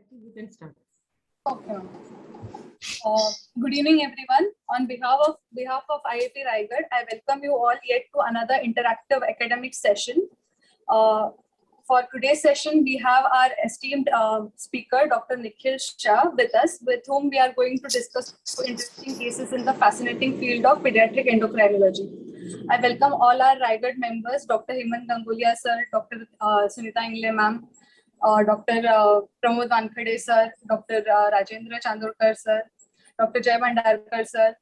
think you can start. Okay. Good evening, everyone. On behalf of IIT Raigad, I welcome you all yet to another interactive academic session. For today's session, we have our esteemed speaker, Dr. Nikhil Shah, with us, with whom we are going to discuss interesting cases in the fascinating field of pediatric endocrinology. I welcome all our Raigad members, Dr. Hemant Gangulia sir, Dr. Sunita Ingle ma'am, Dr. Pramod Wankhede sir, Dr. Rajendra Chandorkar sir, Dr. Jay Bhandarkar sir,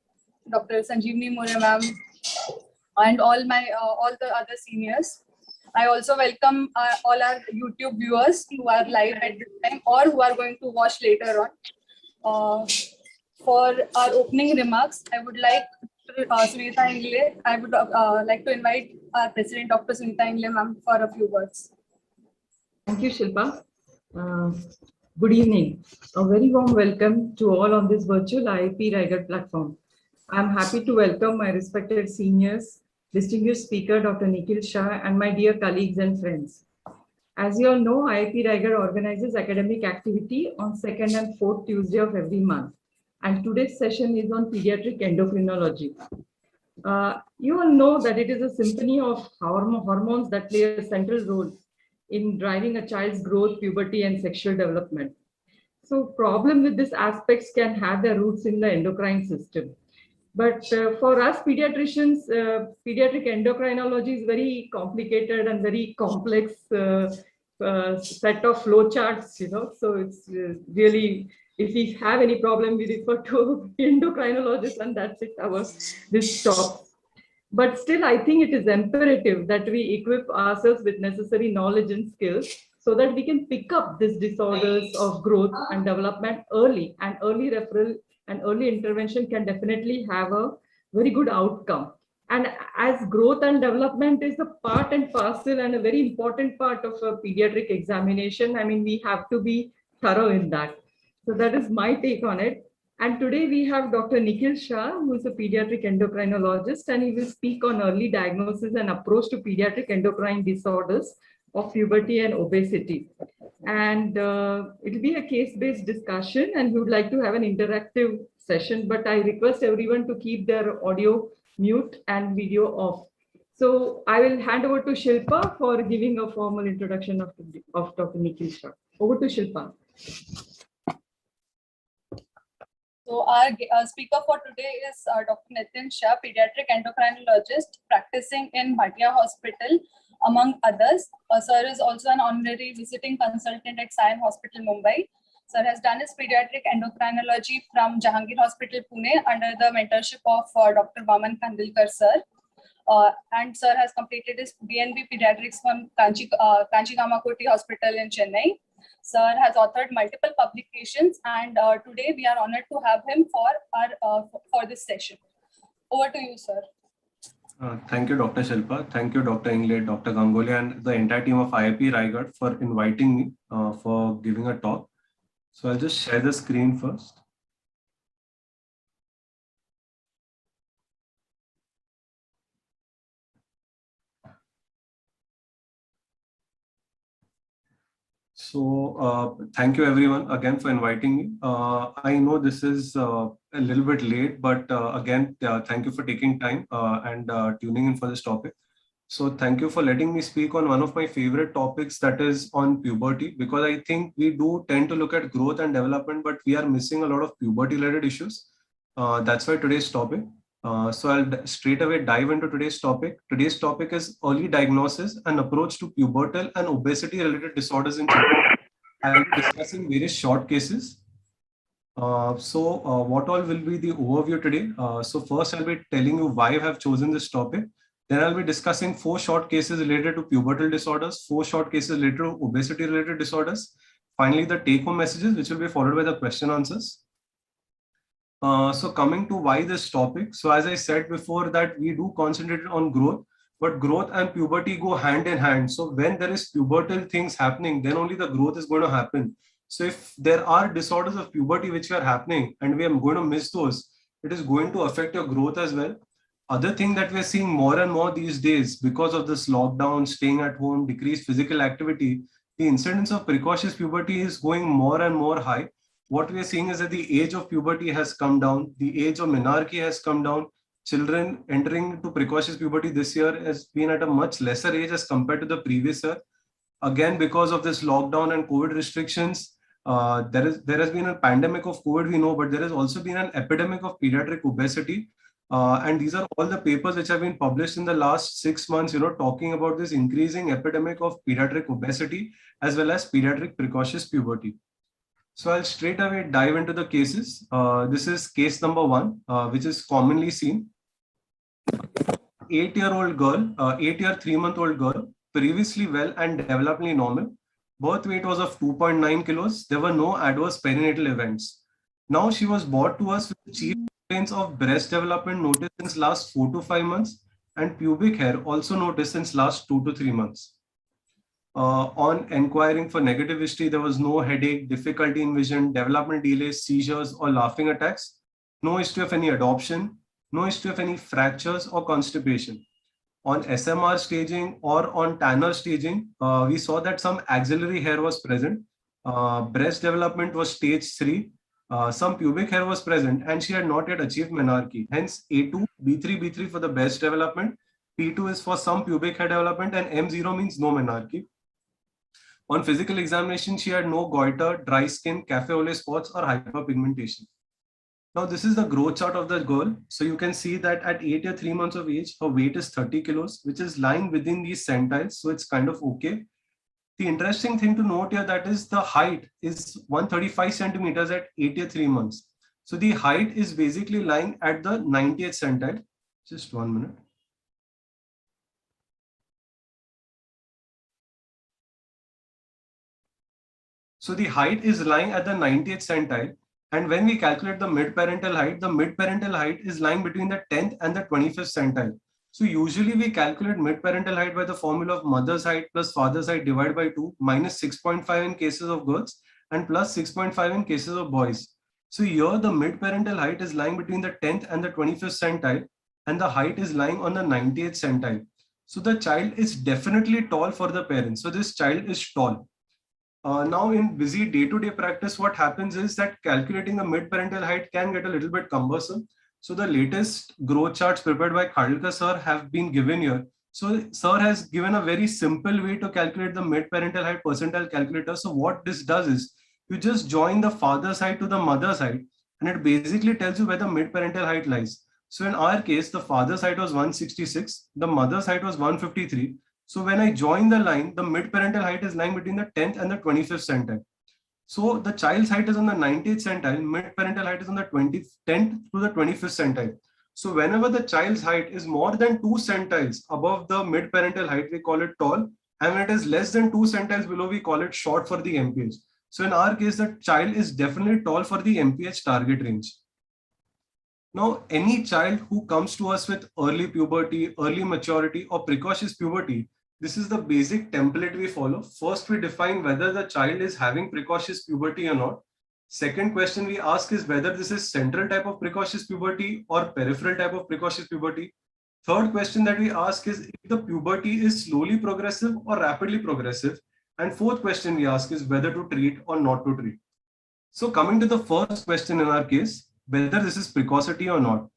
Dr. Sanjeevni More ma'am, and all the other seniors. I also welcome all our YouTube viewers who are live at this time or who are going to watch later on. For our opening remarks, I would like Sunita Ingle. I would like to invite our President, Dr. Sunita Ingle ma'am, for a few words. Thank you, Shilpa. Good evening. A very warm welcome to all on this virtual IIP Raigad platform. I'm happy to welcome my respected seniors, distinguished speaker Dr. Nikhil Shah, and my dear colleagues and friends. As you all know, IIP Raigad organizes academic activity on 2nd and 4th Tuesday of every month. And today's session is on pediatric endocrinology. You all know that it is a symphony of hormones that play a central role in driving a child's growth, puberty, and sexual development. So problem with these aspects can have their roots in the endocrine system. But for us pediatricians, pediatric endocrinology is very complicated and very complex set of flow charts, you know. So it's really, if we have any problem, we refer to endocrinologists, and that's it, this stops. But still, I think it is imperative that we equip ourselves with necessary knowledge and skills so that we can pick up these disorders of growth and development early, and early referral and early intervention can definitely have a very good outcome. And as growth and development is a part and parcel and a very important part of a pediatric examination, I mean, we have to be thorough in that. So that is my take on it. And today we have Dr. Nikhil Shah, who is a pediatric endocrinologist, and he will speak on early diagnosis and approach to pediatric endocrine disorders of puberty and obesity. And it will be a case-based discussion, and we would like to have an interactive session, but I request everyone to keep their audio mute and video off. So I will hand over to Shilpa for giving a formal introduction of Dr. Nikhil Shah. Over to Shilpa. So our speaker for today is Dr. Nitin Shah, pediatric endocrinologist practicing in Bhatia Hospital, among others. Sir is also an honorary visiting consultant at Sion Hospital, Mumbai. Sir has done his pediatric endocrinology from Jahangir Hospital, Pune, under the mentorship of Dr. Vaman Kandilkar sir. And sir has completed his BNB pediatrics from Kanchi Kamakoti Hospital in Chennai. Sir has authored multiple publications, and today we are honored to have him for this session. Over to you, sir. Thank you, Dr. Shilpa. Thank you, Dr. Ingle, Dr. Gangulia, and the entire team of IIP Raigad for inviting me for giving a talk. So I'll just share the screen first. So thank you everyone again for inviting me. I know this is a little bit late, but again, thank you for taking time and tuning in for this topic. So thank you for letting me speak on one of my favorite topics, that is on puberty, because I think we do tend to look at growth and development, but we are missing a lot of puberty related issues. That's why today's topic. So I'll straight away dive into today's topic. Today's topic is early diagnosis and approach to pubertal and obesity related disorders in children. I'll be discussing various short cases. What all will be the overview today? So first I'll be telling you why I have chosen this topic. Then I'll be discussing 4 short cases related to pubertal disorders, 4 short cases related to obesity related disorders. Finally, the take home messages, which will be followed by the question answers. So coming to why this topic. So as I said before, that we do concentrate on growth, but growth and puberty go hand in hand. So when there is pubertal things happening, then only the growth is going to happen. So if there are disorders of puberty which are happening and we are going to miss those, it is going to affect your growth as well. Other thing that we're seeing more and more these days, because of this lockdown, staying at home, decreased physical activity, the incidence of precocious puberty is going more and more high. What we are seeing is that the age of puberty has come down, the age of menarche has come down. Children entering into precocious puberty this year has been at a much lesser age as compared to the previous year. Again, because of this lockdown and COVID restrictions, there has been a pandemic of COVID, we know, but there has also been an epidemic of pediatric obesity. And these are all the papers which have been published in the last 6 months, talking about this increasing epidemic of pediatric obesity as well as pediatric precocious puberty. So I'll straight away dive into the cases. This is case number 1, which is commonly seen. 8-year-old girl, 8-year, 3-month-old girl, previously well and developmentally normal. Birth weight was of 2.9 kilos. There were no adverse perinatal events. Now she was brought to us with chief complaints of breast development noticed since last 4 to 5 months and pubic hair also noticed since last 2 to 3 months. On inquiring for negative history, there was no headache, difficulty in vision, development delays, seizures, or laughing attacks. No history of any adoption, no history of any fractures or constipation. On SMR staging or on Tanner staging, we saw that some axillary hair was present. Breast development was stage 3. Some pubic hair was present and she had not yet achieved menarche. Hence A2, B3 for the breast development. P2 is for some pubic hair development and M0 means no menarche. On physical examination, she had no goiter, dry skin, cafe au lait spots or hyperpigmentation. Now, this is the growth chart of the girl. So you can see that at 8 or 3 months of age, her weight is 30 kilos, which is lying within these centiles. So it's kind of okay. The interesting thing to note here that is the height is 135 centimeters at 8 or 3 months. So the height is basically lying at the 90th centile. Just 1 minute. So the height is lying at the 90th centile. And when we calculate the midparental height is lying between the 10th and the 25th centile. So usually we calculate midparental height by the formula of mother's height plus father's height divided by 2 minus 6.5 in cases of girls and plus 6.5 in cases of boys. So here the midparental height is lying between the 10th and the 25th centile and the height is lying on the 90th centile. So the child is definitely tall for the parents. So this child is tall. Now in busy day-to-day practice, what happens is that calculating the midparental height can get a little bit cumbersome. So the latest growth charts prepared by Khadilkar sir have been given here. So sir has given a very simple way to calculate the midparental height percentile calculator. So what this does is you just join the father's height to the mother's height and it basically tells you where the midparental height lies. So in our case, the father's height was 166, the mother's height was 153. So when I join the line, the midparental height is lying between the 10th and the 25th centile. So the child's height is on the 90th centile, midparental height is on the 10th to the 25th centile. So whenever the child's height is more than 2 centiles above the midparental height, we call it tall. And when it is less than 2 centiles below, we call it short for the MPH. So in our case, the child is definitely tall for the MPH target range. Now, any child who comes to us with early puberty, early maturity, or precocious puberty, this is the basic template we follow. First, we define whether the child is having precocious puberty or not. Second question we ask is whether this is central type of precocious puberty or peripheral type of precocious puberty. Third question that we ask is if the puberty is slowly progressive or rapidly progressive. And fourth question we ask is whether to treat or not to treat. So coming to the first question in our case, whether this is precocity or not.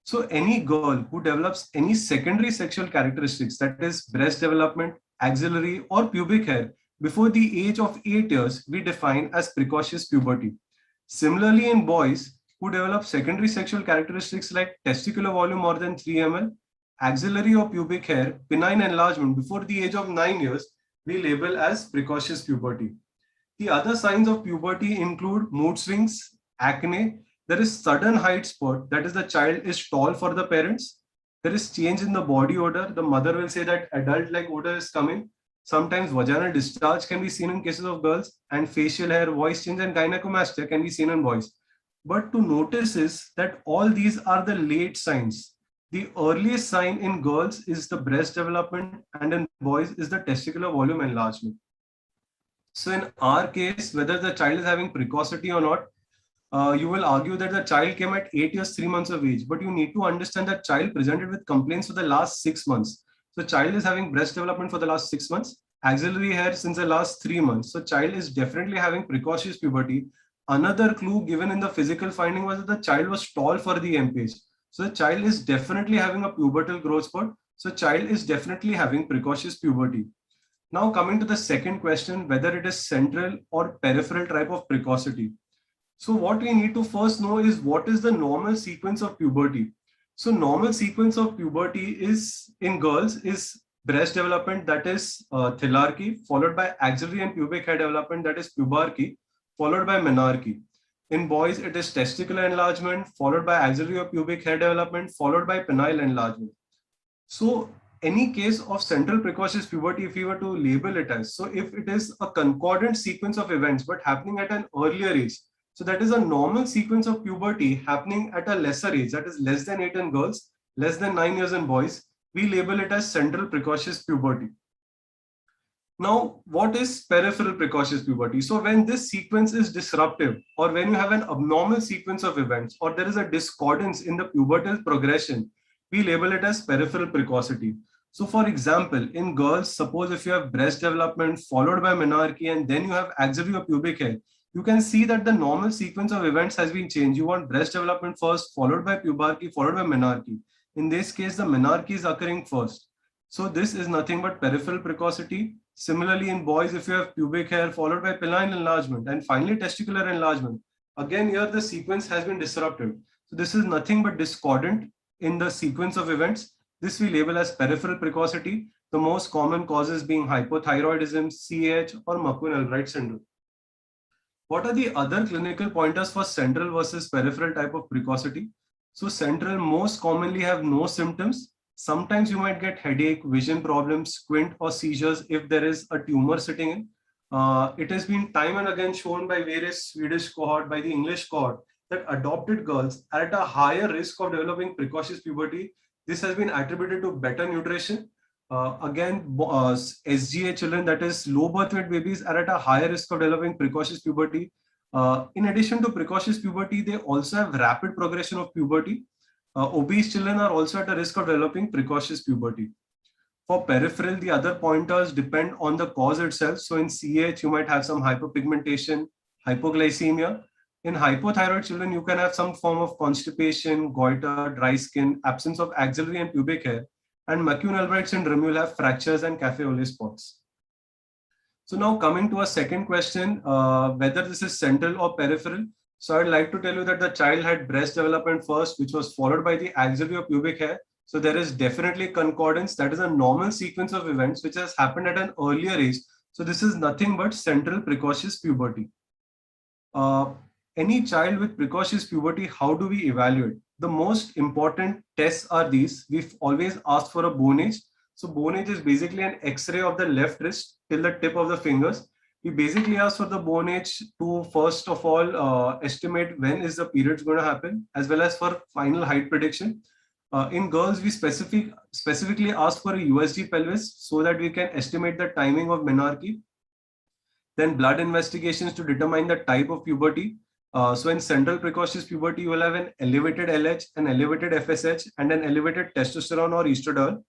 So any girl who develops any secondary sexual characteristics, that is breast development, axillary or pubic hair before the age of 8 years, we define as precocious puberty. Similarly, in boys who develop secondary sexual characteristics like testicular volume more than 3 ml, axillary or pubic hair, benign enlargement before the age of 9 years, we label as precocious puberty. The other signs of puberty include mood swings, acne. There is sudden height spurt, that is the child is tall for the parents. There is change in the body odor. The mother will say that adult-like odor is coming. Sometimes vaginal discharge can be seen in cases of girls, and facial hair, voice change, and gynecomastia can be seen in boys. But to notice is that all these are the late signs. The earliest sign in girls is the breast development, and in boys is the testicular volume enlargement. So in our case, whether the child is having precocity or not, you will argue that the child came at 8 years, 3 months of age, but you need to understand that child presented with complaints for the last 6 months. So child is having breast development for the last 6 months. axillary hair since the last 3 months. So child is definitely having precocious puberty. Another clue given in the physical finding was that the child was tall for the M page. So the child is definitely having a pubertal growth spurt. So child is definitely having precocious puberty. Now coming to the second question, whether it is central or peripheral type of precocity. So what we need to first know is what is the normal sequence of puberty. So normal sequence of puberty is in girls is breast development, that is thelarchy, followed by axillary and pubic hair development, that is pubarchy, followed by menarche. In boys, it is testicular enlargement, followed by axillary or pubic hair development, followed by penile enlargement. So any case of central precocious puberty, if we were to label it as, so if it is a concordant sequence of events but happening at an earlier age, so that is a normal sequence of puberty happening at a lesser age, that is less than 8 in girls, less than 9 years in boys, we label it as central precocious puberty. Now, what is peripheral precocious puberty? So when this sequence is disruptive, or when you have an abnormal sequence of events, or there is a discordance in the pubertal progression, we label it as peripheral precocity. So for example, in girls, suppose if you have breast development followed by menarche and then you have axillary or pubic hair, you can see that the normal sequence of events has been changed. You want breast development first, followed by pubarchy, followed by menarche. In this case, the menarche is occurring first. So this is nothing but peripheral precocity. Similarly, in boys, if you have pubic hair followed by penile enlargement and finally testicular enlargement, again here the sequence has been disrupted. So this is nothing but discordant in the sequence of events. This we label as peripheral precocity. The most common causes being hypothyroidism, CAH, or McCune-Albright syndrome. What are the other clinical pointers for central versus peripheral type of precocity? So central most commonly have no symptoms. Sometimes you might get headache, vision problems, squint, or seizures if there is a tumor sitting in. It has been time and again shown by various Swedish cohort, by the English cohort, that adopted girls are at a higher risk of developing precocious puberty. This has been attributed to better nutrition. SGA children, that is low birth weight babies, are at a higher risk of developing precocious puberty. In addition to precocious puberty, they also have rapid progression of puberty. Obese children are also at a risk of developing precocious puberty. For peripheral, the other pointers depend on the cause itself. So in CH, you might have some hyperpigmentation, hypoglycemia. In hypothyroid children, you can have some form of constipation, goiter, dry skin, absence of axillary and pubic hair. And McCune-Albright syndrome, you'll have fractures and cafe au lait spots. So now coming to a second question, whether this is central or peripheral. So I'd like to tell you that the child had breast development first, which was followed by the axillary or pubic hair. So there is definitely concordance. That is a normal sequence of events which has happened at an earlier age. So this is nothing but central precocious puberty. Any child with precocious puberty, how do we evaluate? The most important tests are these. We've always asked for a bone age. So bone age is basically an X-ray of the left wrist till the tip of the fingers. We basically ask for the bone age to first of all estimate when is the period going to happen, as well as for final height prediction. In girls, we specifically ask for a USG pelvis so that we can estimate the timing of menarche. Then blood investigations to determine the type of puberty. So in central precocious puberty, you will have an elevated LH, an elevated FSH, and an elevated testosterone or estradiol.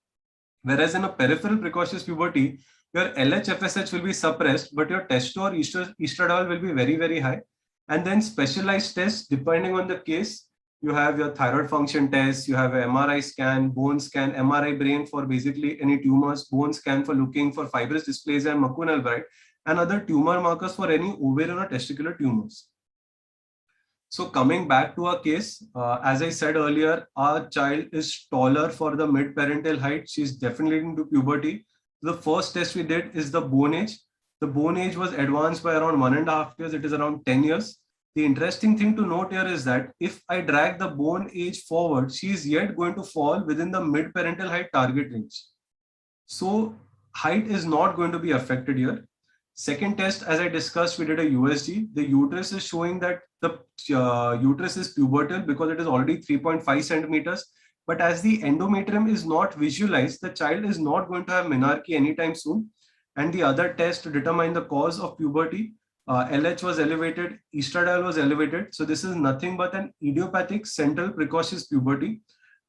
Whereas in a peripheral precocious puberty, your LH, FSH will be suppressed, but your testo or estradiol will be very, very high. And then specialized tests, depending on the case, you have your thyroid function test, you have an MRI scan, bone scan, MRI brain for basically any tumors, bone scan for looking for fibrous dysplasia and McCune-Albright, and other tumor markers for any ovarian or testicular tumors. So coming back to our case, as I said earlier, our child is taller for the mid-parental height. She's definitely into puberty. The first test we did is the bone age. The bone age was advanced by around 1.5 years. It is around 10 years. The interesting thing to note here is that if I drag the bone age forward, she is yet going to fall within the mid-parental height target range. So height is not going to be affected here. Second test, as I discussed, we did a USG. The uterus is showing that the uterus is pubertal because it is already 3.5 centimeters. But as the endometrium is not visualized, the child is not going to have menarche anytime soon. And the other test to determine the cause of puberty, LH was elevated, estradiol was elevated. So this is nothing but an idiopathic central precocious puberty.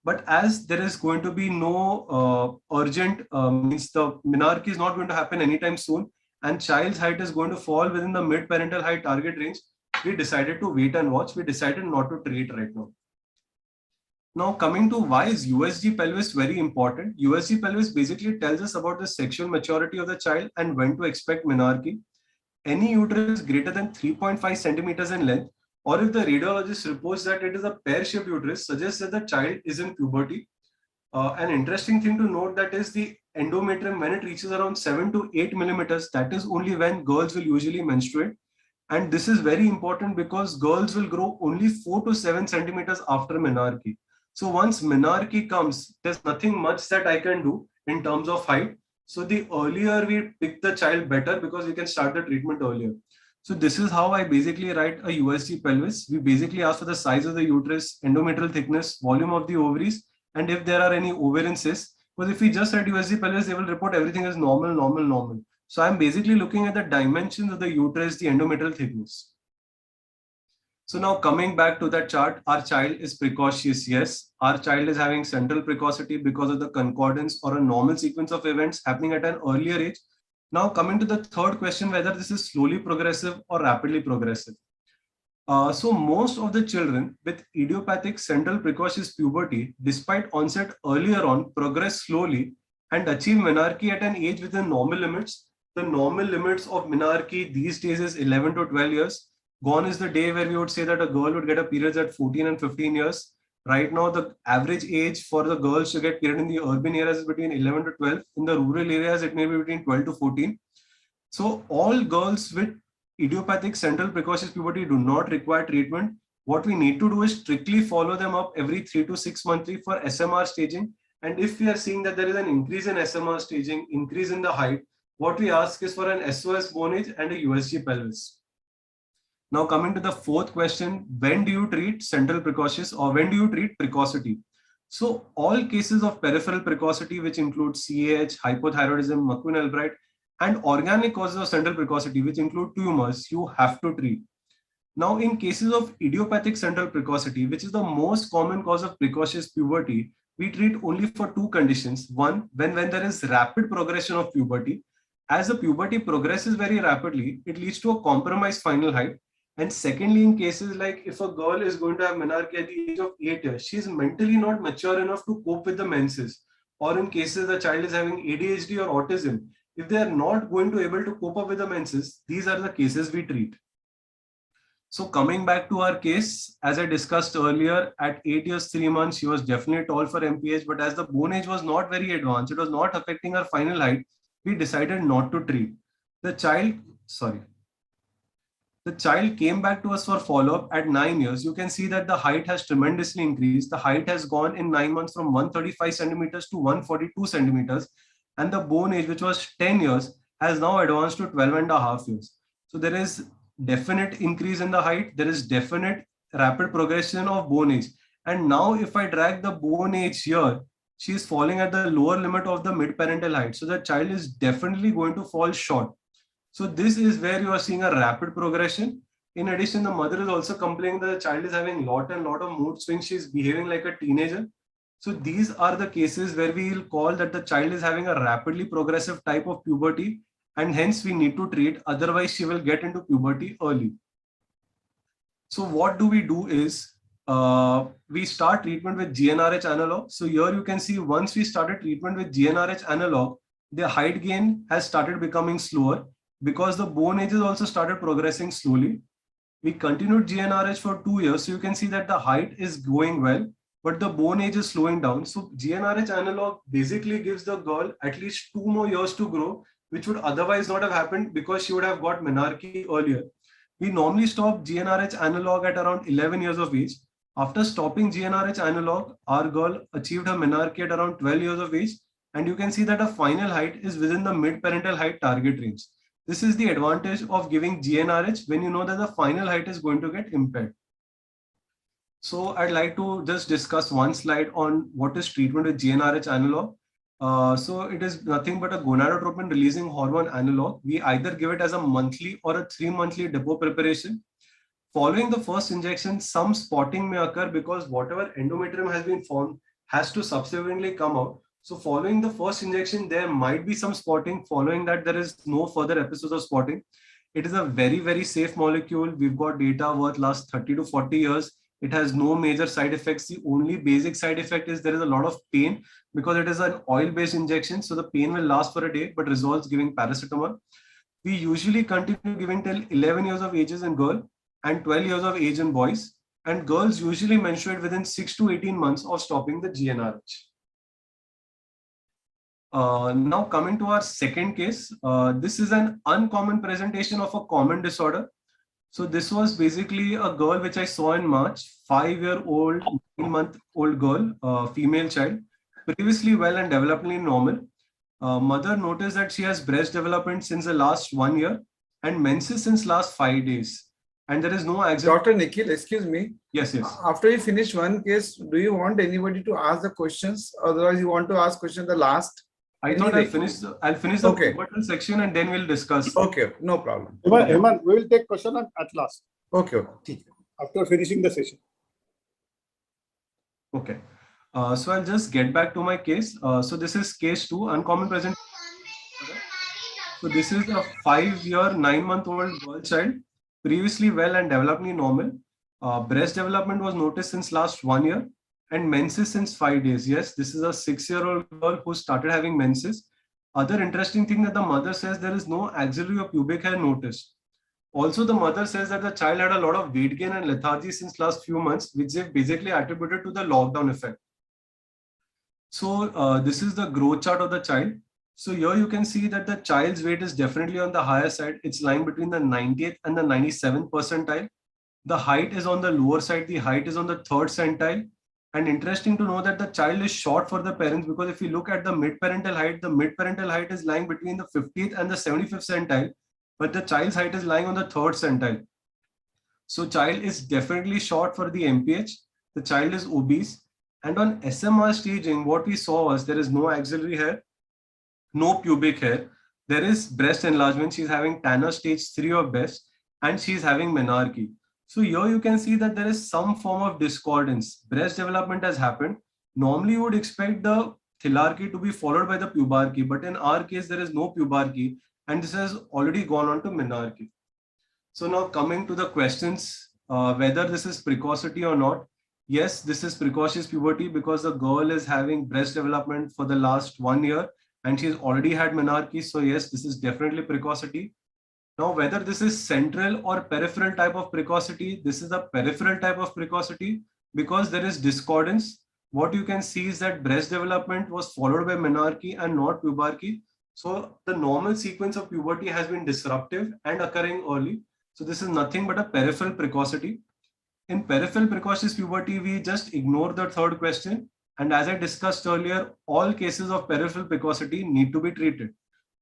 But as there is going to be no urgent, means the menarche is not going to happen anytime soon, and child's height is going to fall within the mid-parental height target range, we decided to wait and watch. We decided not to treat right now. Now, coming to why is USG pelvis very important? USG pelvis basically tells us about the sexual maturity of the child and when to expect menarche. Any uterus greater than 3.5 centimeters in length, or if the radiologist reports that it is a pear-shaped uterus, suggests that the child is in puberty. An interesting thing to note that is the endometrium, when it reaches around 7 to 8 millimeters, that is only when girls will usually menstruate. And this is very important because girls will grow only 4 to 7 centimeters after menarche. So once menarche comes, there's nothing much that I can do in terms of height. So the earlier we pick the child, better, because we can start the treatment earlier. So this is how I basically write a USG pelvis. We basically ask for the size of the uterus, endometrial thickness, volume of the ovaries, and if there are any ovarian cysts. Because if we just write USG pelvis, they will report everything as normal, normal, normal. So I'm basically looking at the dimensions of the uterus, the endometrial thickness. So now coming back to that chart, our child is precocious. Yes, our child is having central precocity because of the concordance or a normal sequence of events happening at an earlier age. Now coming to the third question, whether this is slowly progressive or rapidly progressive. So most of the children with idiopathic central precocious puberty, despite onset earlier on, progress slowly and achieve menarche at an age within normal limits. The normal limits of menarche these days is 11 to 12 years. Gone is the day where we would say that a girl would get a period at 14 and 15 years. Right now, the average age for the girls to get period in the urban areas is between 11 to 12. In the rural areas, it may be between 12 to 14. So all girls with idiopathic central precocious puberty do not require treatment. What we need to do is strictly follow them up every 3 to 6 monthly for SMR staging. And if we are seeing that there is an increase in SMR staging, increase in the height, what we ask is for an SOS bone age and a USG pelvis. Now coming to the fourth question, when do you treat central precocious or when do you treat precocity? So all cases of peripheral precocity, which include CAH, hypothyroidism, McQueen-Albright, and organic causes of central precocity, which include tumors, you have to treat. Now, in cases of idiopathic central precocity, which is the most common cause of precocious puberty, we treat only for two conditions. One, when there is rapid progression of puberty. As the puberty progresses very rapidly, it leads to a compromised final height. And secondly, in cases like if a girl is going to have menarche at the age of 8 years, she is mentally not mature enough to cope with the menses. Or in cases the child is having ADHD or autism, if they are not going to able to cope up with the menses, these are the cases we treat. So coming back to our case, as I discussed earlier, at 8 years, 3 months, she was definitely tall for MPH, but as the bone age was not very advanced, it was not affecting her final height, we decided not to treat. The child came back to us for follow-up at 9 years. You can see that the height has tremendously increased. The height has gone in 9 months from 135 centimeters to 142 centimeters. And the bone age, which was 10 years, has now advanced to 12 and a half years. So there is definite increase in the height. There is definite rapid progression of bone age. And now if I drag the bone age here, she is falling at the lower limit of the mid-parental height. So the child is definitely going to fall short. So this is where you are seeing a rapid progression. In addition, the mother is also complaining that the child is having lot of mood swings. She is behaving like a teenager. So these are the cases where we will call that the child is having a rapidly progressive type of puberty, and hence we need to treat. Otherwise, she will get into puberty early. So what do we do is we start treatment with GnRH analog. So here you can see once we started treatment with GnRH analog, the height gain has started becoming slower because the bone age has also started progressing slowly. We continued GnRH for 2 years. So you can see that the height is going well, but the bone age is slowing down. So GnRH analog basically gives the girl at least 2 more years to grow, which would otherwise not have happened because she would have got menarche earlier. We normally stop GnRH analog at around 11 years of age. After stopping GnRH analog, our girl achieved her menarche at around 12 years of age. And you can see that her final height is within the mid-parental height target range. This is the advantage of giving GnRH when you know that the final height is going to get impaired. So I'd like to just discuss one slide on what is treatment with GnRH analog. So it is nothing but a gonadotropin releasing hormone analog. We either give it as a monthly or a 3-monthly depot preparation. Following the first injection, some spotting may occur because whatever endometrium has been formed, has to subsequently come out. So following the first injection, there might be some spotting. Following that, there is no further episodes of spotting. It is a very, very safe molecule. We've got data worth last 30 to 40 years. It has no major side effects. The only basic side effect is there is a lot of pain because it is an oil-based injection. So the pain will last for a day, but resolves giving paracetamol. We usually continue giving till 11 years of ages in girl and 12 years of age in boys. And girls usually menstruate within 6 to 18 months of stopping the GnRH. Now coming to our second case, this is an uncommon presentation of a common disorder. So this was basically a girl which I saw in March, 5-year-old, 9-month-old girl, female child, previously well and developmentally normal. Mother noticed that she has breast development since the last 1 year and menses since last 5 days. And there is no axillary. Dr. Nikhil, excuse me. Yes. After you finish one case, do you want anybody to ask the questions? Otherwise, you want to ask questions the last? I thought I'll finish the pubertal section and then we'll discuss. Okay, no problem. Heman, we will take question at last. Okay. After finishing the session. Okay. So I'll just get back to my case. So this is case 2, uncommon present. So this is a 5-year, 9-month-old girl child, previously well and developmentally normal. Breast development was noticed since last 1 year and menses since 5 days. Yes, this is a 6-year-old girl who started having menses. Other interesting thing that the mother says there is no axillary or pubic hair noticed. Also, the mother says that the child had a lot of weight gain and lethargy since last few months, which they've basically attributed to the lockdown effect. So this is the growth chart of the child. So here you can see that the child's weight is definitely on the higher side. It's lying between the 90th and the 97th percentile. The height is on the lower side. The height is on the 3rd centile. And interesting to know that the child is short for the parents, because if you look at the midparental height is lying between the 50th and the 75th centile, but the child's height is lying on the 3rd centile. So child is definitely short for the MPH. The child is obese. And on SMR staging, what we saw was there is no axillary hair, no pubic hair. There is breast enlargement. She's having Tanner stage 3 of breast, and she's having menarche. So here you can see that there is some form of discordance. Breast development has happened. Normally you would expect the thelarche to be followed by the pubarche, but in our case, there is no pubarche, and this has already gone on to menarche. So now coming to the questions, whether this is precocity or not. Yes, this is precocious puberty because the girl is having breast development for the last 1 year and she's already had menarche. So yes, this is definitely precocity. Now, whether this is central or peripheral type of precocity, this is a peripheral type of precocity because there is discordance. What you can see is that breast development was followed by menarche and not pubarche. So the normal sequence of puberty has been disruptive and occurring early. So this is nothing but a peripheral precocity. In peripheral precocious puberty, we just ignore the 3rd question. And as I discussed earlier, all cases of peripheral precocity need to be treated.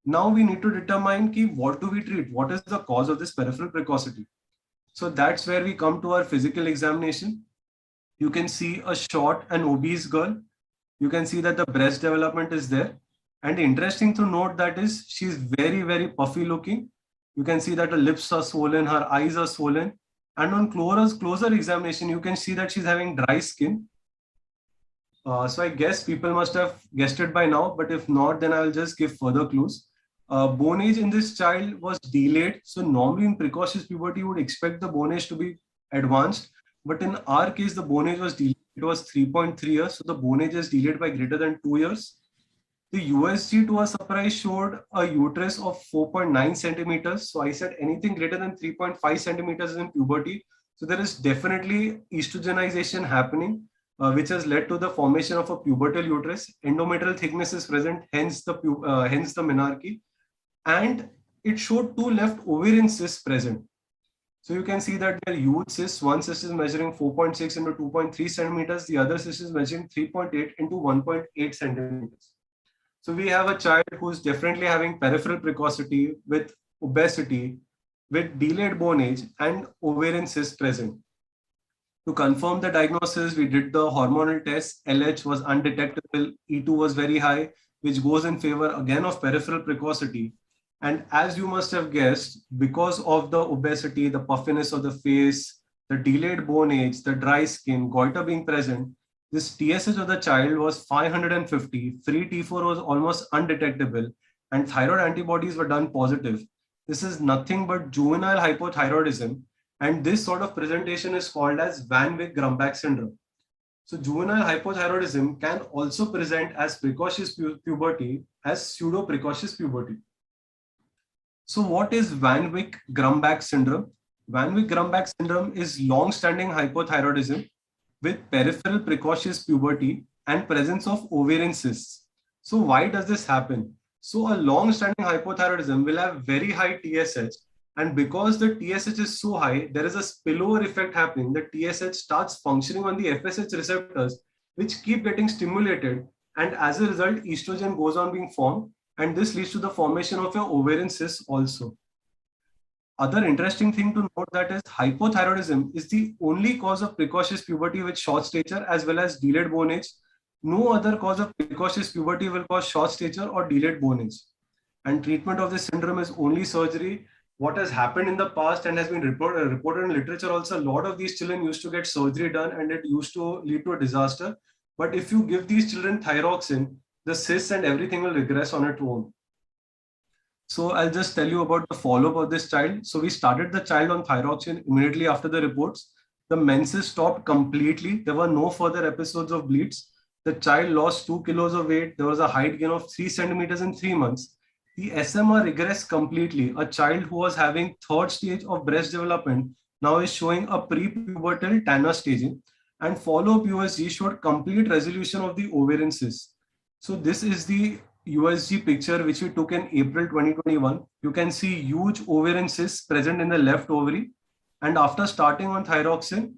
Now we need to determine what do we treat? What is the cause of this peripheral precocity? So that's where we come to our physical examination. You can see a short and obese girl. You can see that the breast development is there. And interesting to note that is she's very, very puffy looking. You can see that her lips are swollen, her eyes are swollen. And on closer examination, you can see that she's having dry skin. So I guess people must have guessed it by now, but if not, then I'll just give further clues. Bone age in this child was delayed. So normally in precocious puberty, you would expect the bone age to be advanced. But in our case, the bone age was delayed. It was 3.3 years. So the bone age is delayed by greater than 2 years. The USG, to our surprise, showed a uterus of 4.9 centimeters. So I said anything greater than 3.5 centimeters is in puberty. So there is definitely estrogenization happening, which has led to the formation of a pubertal uterus. Endometrial thickness is present, hence the menarche. And it showed 2 left ovarian cysts present. So you can see that there are huge cysts. One cyst is measuring 4.6 into 2.3 centimeters. The other cyst is measuring 3.8 into 1.8 centimeters. So we have a child who's definitely having peripheral precocity with obesity, with delayed bone age and ovarian cyst present. To confirm the diagnosis, we did the hormonal test. LH was undetectable. E2 was very high, which goes in favor again of peripheral precocity. And as you must have guessed, because of the obesity, the puffiness of the face, the delayed bone age, the dry skin, goiter being present, This TSH of the child was 550, free T4 was almost undetectable, and thyroid antibodies were done positive. This is nothing but juvenile hypothyroidism, and this sort of presentation is called as Van Wyck-Grumbach syndrome. So juvenile hypothyroidism can also present as precocious puberty, as pseudo-precocious puberty. So what is Van Wyck-Grumbach syndrome? Van Wyck-Grumbach syndrome is long-standing hypothyroidism with peripheral precocious puberty and presence of ovarian cysts. So why does this happen? So a long-standing hypothyroidism will have very high TSH, and because the TSH is so high, there is a spillover effect happening. The TSH starts functioning on the FSH receptors, which keep getting stimulated, and as a result, estrogen goes on being formed, and this leads to the formation of your ovarian cysts also. Other interesting thing to note that is hypothyroidism is the only cause of precocious puberty with short stature as well as delayed bone age. No other cause of precocious puberty will cause short stature or delayed bone age. And treatment of this syndrome is only surgery. What has happened in the past and has been reported in literature also, a lot of these children used to get surgery done and it used to lead to a disaster. But if you give these children thyroxine, the cysts and everything will regress on its own. So I'll just tell you about the follow-up of this child. So we started the child on thyroxine immediately after the reports. The menses stopped completely. There were no further episodes of bleeds. The child lost 2 kilos of weight. There was a height gain of 3 centimeters in 3 months. The SMR regressed completely. A child who was having third stage of breast development now is showing a pre-pubertal Tanner staging, and follow-up USG showed complete resolution of the ovarian cyst. So this is the USG picture which we took in April 2021. You can see huge ovarian cysts present in the left ovary, and after starting on thyroxine,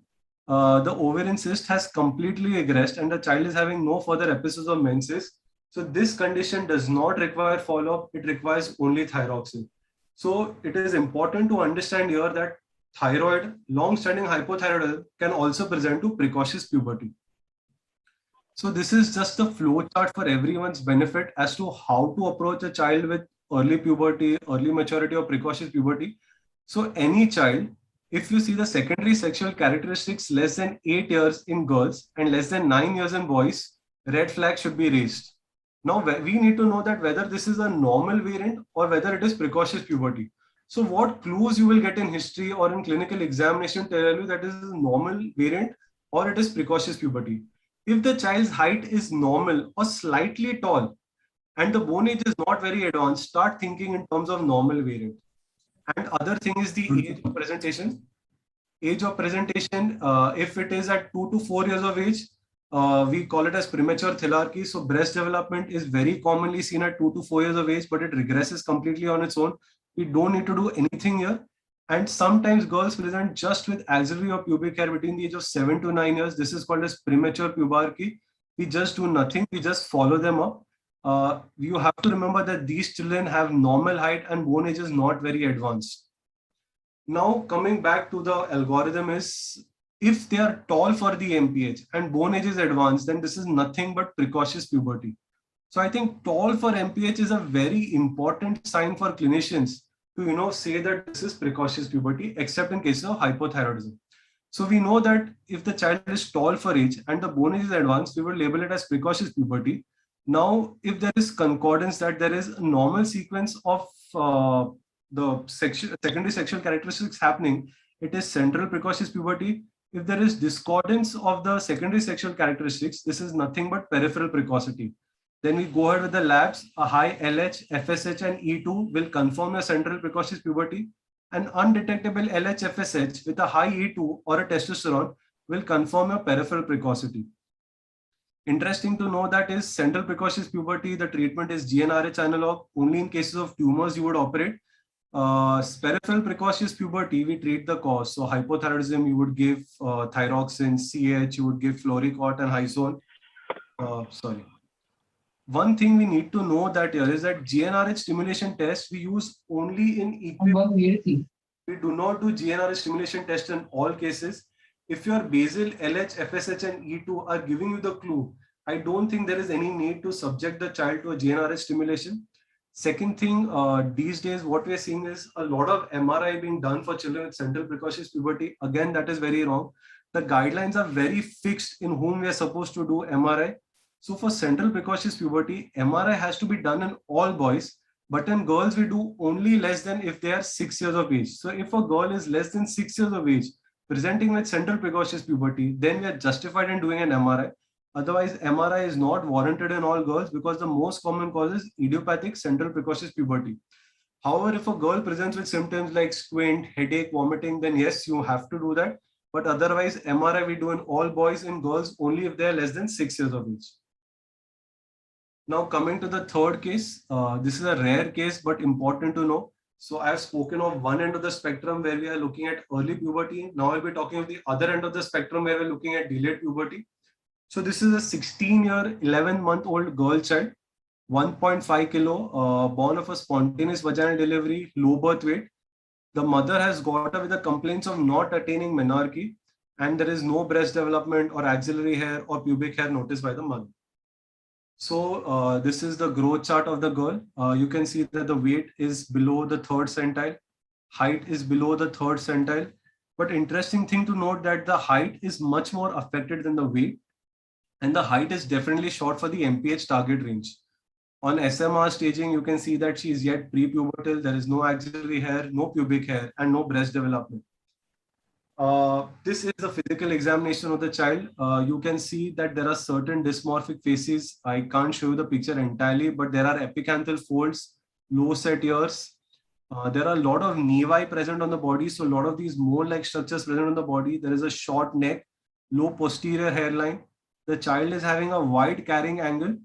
the ovarian cyst has completely regressed and the child is having no further episodes of menses. So this condition does not require follow-up, it requires only thyroxine. So it is important to understand here that thyroid, long-standing hypothyroidism can also present to precocious puberty. So this is just a flow chart for everyone's benefit as to how to approach a child with early puberty, early maturity or precocious puberty. So any child, if you see the secondary sexual characteristics less than 8 years in girls and less than 9 years in boys, red flag should be raised. Now we need to know that whether this is a normal variant or whether it is precocious puberty. So what clues you will get in history or in clinical examination tell you that this is a normal variant or it is precocious puberty. If the child's height is normal or slightly tall and the bone age is not very advanced, start thinking in terms of normal variant. And other thing is the age of presentation. Age of presentation, if it is at 2 to 4 years of age, we call it as premature thelarchy. So breast development is very commonly seen at 2 to 4 years of age, but it regresses completely on its own. We don't need to do anything here. And sometimes girls present just with axillary or pubic hair between the age of 7 to 9 years. This is called as premature pubarchy. We just do nothing. We just follow them up. You have to remember that these children have normal height and bone age is not very advanced. Now coming back to the algorithm is, if they are tall for the MPH and bone age is advanced, then this is nothing but precocious puberty. So I think tall for MPH is a very important sign for clinicians to say that this is precocious puberty, except in cases of hypothyroidism. So we know that if the child is tall for age and the bone age is advanced, we will label it as precocious puberty. Now, if there is concordance that there is a normal sequence of the secondary sexual characteristics happening, it is central precocious puberty. If there is discordance of the secondary sexual characteristics, this is nothing but peripheral precocity. Then we go ahead with the labs. A high LH, FSH, and E2 will confirm a central precocious puberty. An undetectable LH, FSH with a high E2 or a testosterone will confirm a peripheral precocity. Interesting to know that is central precocious puberty, the treatment is GnRH analog. Only in cases of tumors you would operate. Peripheral precocious puberty, we treat the cause. So hypothyroidism, you would give thyroxine. CH, you would give Floricort and Hyzone. One thing we need to know that here is that GnRH stimulation test we use only in equipment. We do not do GnRH stimulation test in all cases. If your basal, LH, FSH, and E2 are giving you the clue, I don't think there is any need to subject the child to a GnRH stimulation. Second thing, these days, what we're seeing is a lot of MRI being done for children with central precocious puberty. Again, that is very wrong. the guidelines are very fixed in whom we are supposed to do MRI. So for central precocious puberty, MRI has to be done in all boys, but in girls, we do only less than if they are 6 years of age. So if a girl is less than 6 years of age, presenting with central precocious puberty, then we are justified in doing an MRI. Otherwise, MRI is not warranted in all girls because the most common cause is idiopathic central precocious puberty. However, if a girl presents with symptoms like squint, headache, vomiting, then yes, you have to do that. But otherwise, MRI we do in all boys and girls only if they are less than 6 years of age. Now coming to the third case, this is a rare case but important to know. So I have spoken of one end of the spectrum where we are looking at early puberty. Now I'll be talking of the other end of the spectrum where we're looking at delayed puberty. So this is a 16-year, 11-month-old girl child, 1.5 kilo, born of a spontaneous vaginal delivery, low birth weight. The mother has got her with the complaints of not attaining menarche, and there is no breast development or axillary hair or pubic hair noticed by the mother. So this is the growth chart of the girl. You can see that the weight is below the 3rd centile. Height is below the 3rd centile. But interesting thing to note that the height is much more affected than the weight. And the height is definitely short for the MPH target range. On SMR staging, you can see that she is yet prepubertal. There is no axillary hair, no pubic hair, and no breast development. This is the physical examination of the child. You can see that there are certain dysmorphic faces. I can't show you the picture entirely, but there are epicanthal folds, low set ears. There are a lot of nevi present on the body. So a lot of these mole-like structures present on the body. There is a short neck, low posterior hairline. The child is having a wide carrying angle.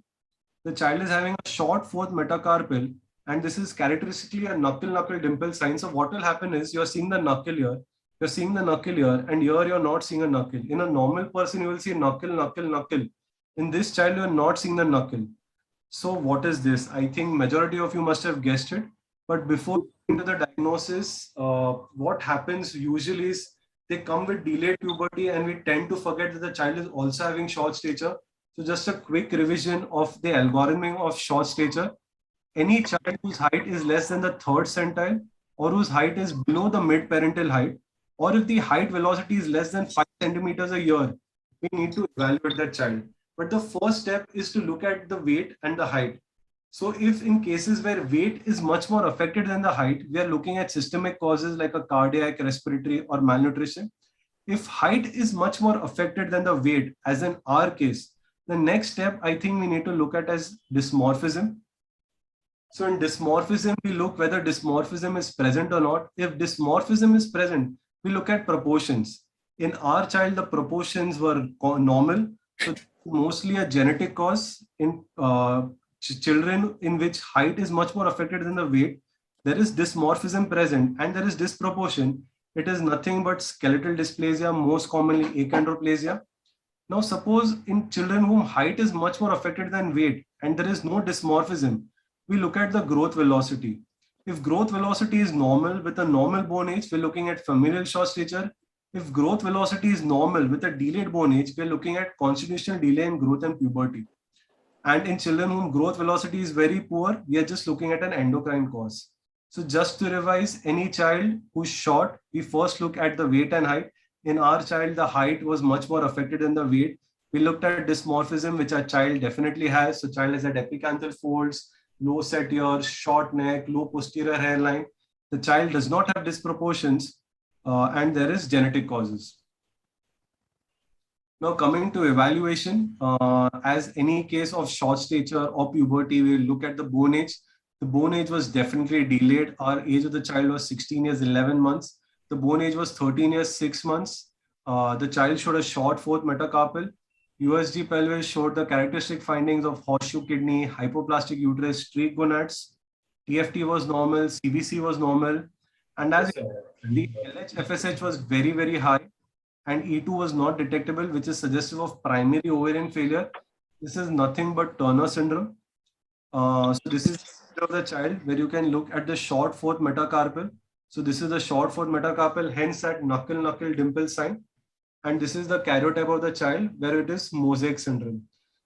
The child is having a short 4th metacarpal. And this is characteristically a knuckle-knuckle dimple sign. So what will happen is you're seeing the knuckle here. You're seeing the knuckle here, and here you're not seeing a knuckle. In a normal person, you will see knuckle, knuckle, knuckle. In this child, you're not seeing the knuckle. So what is this? I think majority of you must have guessed it. But before into the diagnosis, what happens usually is they come with delayed puberty, and we tend to forget that the child is also having short stature. So just a quick revision of the algorithm of short stature. Any child whose height is less than the 3rd centile or whose height is below the mid-parental height, or if the height velocity is less than 5 centimeters a year, we need to evaluate that child. But the first step is to look at the weight and the height. So if in cases where weight is much more affected than the height, we are looking at systemic causes like a cardiac, respiratory, or malnutrition. If height is much more affected than the weight, as in our case, the next step I think we need to look at as dysmorphism. So in dysmorphism, we look whether dysmorphism is present or not. If dysmorphism is present, we look at proportions. In our child, the proportions were normal. So mostly a genetic cause. In children in which height is much more affected than the weight, there is dysmorphism present and there is disproportion. It is nothing but skeletal dysplasia, most commonly achondroplasia. Now suppose in children whom height is much more affected than weight and there is no dysmorphism, we look at the growth velocity. If growth velocity is normal with a normal bone age, we're looking at familial short stature. If growth velocity is normal with a delayed bone age, we're looking at constitutional delay in growth and puberty. And in children whom growth velocity is very poor, we are just looking at an endocrine cause. So just to revise, any child who's short, we first look at the weight and height. In our child, the height was much more affected than the weight. We looked at dysmorphism, which our child definitely has. So child has had epicanthal folds, low set ears, short neck, low posterior hairline. The child does not have disproportions, and there is genetic causes. Now coming to evaluation, as any case of short stature or puberty, we look at the bone age. The bone age was definitely delayed. Our age of the child was 16 years, 11 months. The bone age was 13 years, 6 months. The child showed a short 4th metacarpal. USG pelvis showed the characteristic findings of horseshoe kidney, hypoplastic uterus, streak gonads. TFT was normal, CBC was normal. And as the LH FSH was very, very high and E2 was not detectable, which is suggestive of primary ovarian failure. This is nothing but Turner syndrome. So this is of the child where you can look at the short 4th metacarpal. So this is the short 4th metacarpal, hence that knuckle dimple sign. And this is the karyotype of the child where it is mosaic syndrome.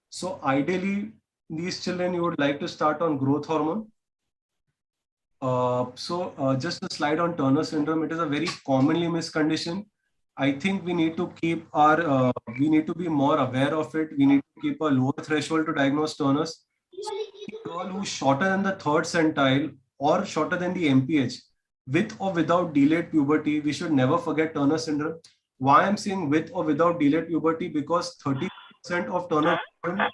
So ideally, these children you would like to start on growth hormone. Just a slide on Turner syndrome. It is a very commonly missed condition. I think we need to keep we need to be more aware of it. We need to keep a lower threshold to diagnose Turner's. A girl who's shorter than the third centile or shorter than the MPH, with or without delayed puberty, we should never forget Turner syndrome. Why I'm saying with or without delayed puberty? Because 30% of Turner women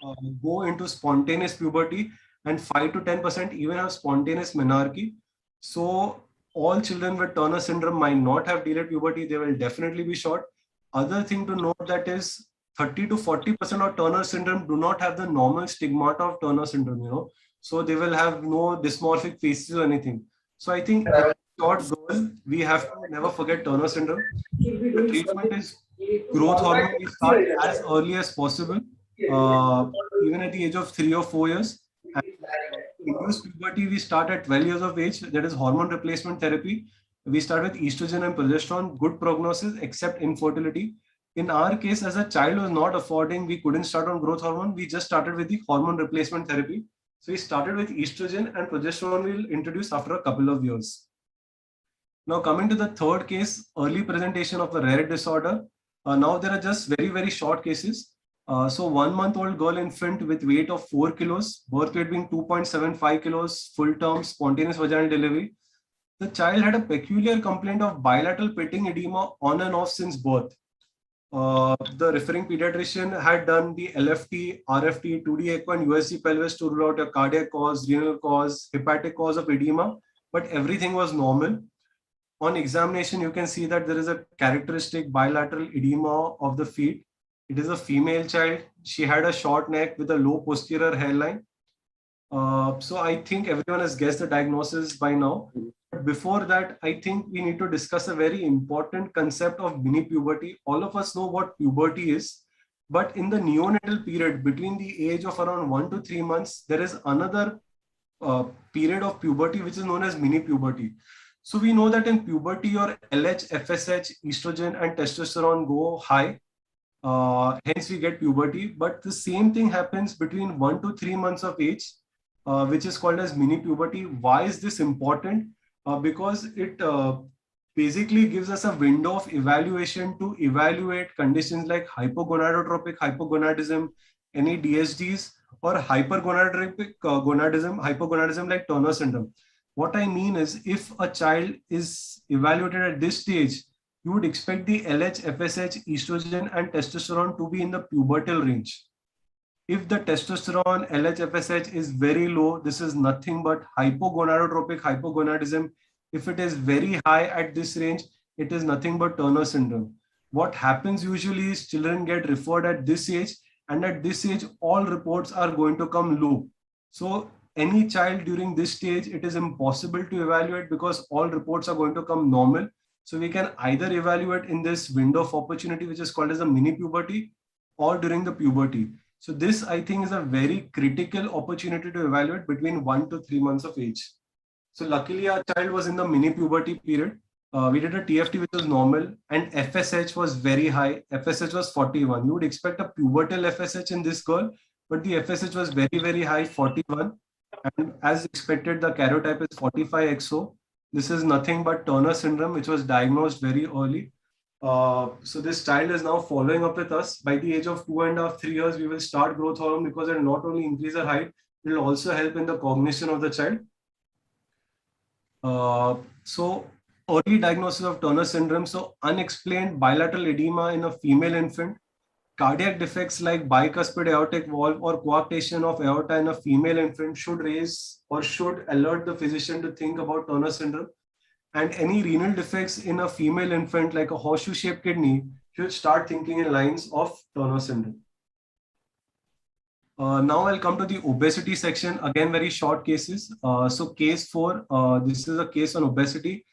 go into spontaneous puberty, and 5 to 10% even have spontaneous menarche. So all children with Turner syndrome might not have delayed puberty. They will definitely be short. Other thing to note that is 30 to 40% of Turner syndrome do not have the normal stigmata of Turner syndrome, So they will have no dysmorphic faces or anything. So I think every short girl, we have to never forget Turner syndrome. The treatment is growth hormone. We start as early as possible, even at the age of 3 or 4 years. And induced puberty, we start at 12 years of age. That is hormone replacement therapy. We start with estrogen and progesterone, good prognosis, except infertility. In our case, as a child was not affording, we couldn't start on growth hormone. We just started with the hormone replacement therapy. So we started with estrogen, and progesterone we'll introduce after a couple of years. Now coming to the third case, early presentation of a rare disorder. Now there are just very, very short cases. So 1 month-old girl infant with weight of 4 kilos, birth weight being 2.75 kilos, full term spontaneous vaginal delivery. The child had a peculiar complaint of bilateral pitting edema on and off since birth. The referring pediatrician had done the LFT, RFT, 2D echo and USG pelvis to rule out a cardiac cause, renal cause, hepatic cause of edema, but everything was normal. On examination, you can see that there is a characteristic bilateral edema of the feet. It is a female child. She had a short neck with a low posterior hairline. So I think everyone has guessed the diagnosis by now. But before that, I think we need to discuss a very important concept of mini puberty. All of us know what puberty is, but in the neonatal period between the age of around 1 to 3 months, there is another period of puberty which is known as mini puberty. So we know that in puberty, your LH, FSH, estrogen, and testosterone go high. Hence, we get puberty. But the same thing happens between 1 to 3 months of age, which is called as mini puberty. Why is this important? Because it basically gives us a window of evaluation to evaluate conditions like hypogonadotropic hypogonadism, any DSDs, or hypergonadotropic hypogonadism like Turner syndrome. What I mean is, if a child is evaluated at this stage, you would expect the LH, FSH, estrogen, and testosterone to be in the pubertal range. If the testosterone, LH, FSH is very low, this is nothing but hypogonadotropic hypogonadism. If it is very high at this range, it is nothing but Turner syndrome. What happens usually is children get referred at this age, and at this age, all reports are going to come low. So any child during this stage, it is impossible to evaluate because all reports are going to come normal. So we can either evaluate in this window of opportunity, which is called as a mini puberty, or during the puberty. So this, I think, is a very critical opportunity to evaluate between 1 to 3 months of age. So luckily, our child was in the mini puberty period. We did a TFT, which was normal, and FSH was very high. FSH was 41. You would expect a pubertal FSH in this girl, but the FSH was very, very high, 41. And as expected, the karyotype is 45XO. This is nothing but Turner syndrome, which was diagnosed very early. So this child is now following up with us. By the age of 2.5, 3 years, we will start growth hormone because it will not only increase her height, it will also help in the cognition of the child. So early diagnosis of Turner syndrome. So unexplained bilateral edema in a female infant. Cardiac defects like bicuspid aortic valve or coarctation of aorta in a female infant should raise or should alert the physician to think about Turner syndrome. And any renal defects in a female infant like a horseshoe-shaped kidney should start thinking in lines of Turner syndrome. Now I'll come to the obesity section. Again, very short cases. So case 4, this is a case on obesity.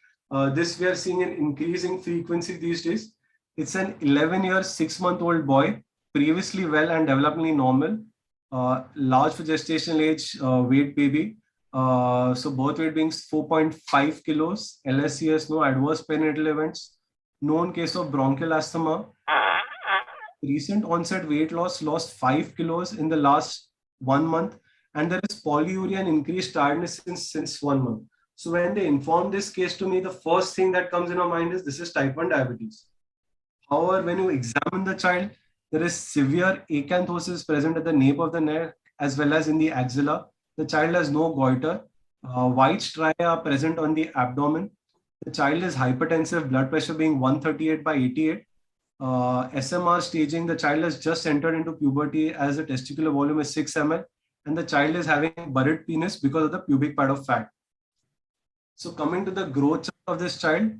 This we are seeing an increasing frequency these days. It's an 11-year, 6-month-old boy, previously well and developmentally normal, large for gestational age, weight baby. So birth weight being 4.5 kilos, LSCS, no adverse perinatal events, known case of bronchial asthma. Recent onset weight loss, lost 5 kilos in the last 1 month, and there is polyuria and increased tiredness since 1 month. So when they inform this case to me, the first thing that comes in our mind is this is type 1 diabetes. However, when you examine the child, there is severe acanthosis present at the nape of the neck as well as in the axilla. The child has no goiter. White striae are present on the abdomen. The child is hypertensive, blood pressure being 138 by 88. SMR staging, the child has just entered into puberty as the testicular volume is 6 ml, and the child is having buried penis because of the pubic pad of fat. So coming to the growth chart of this child,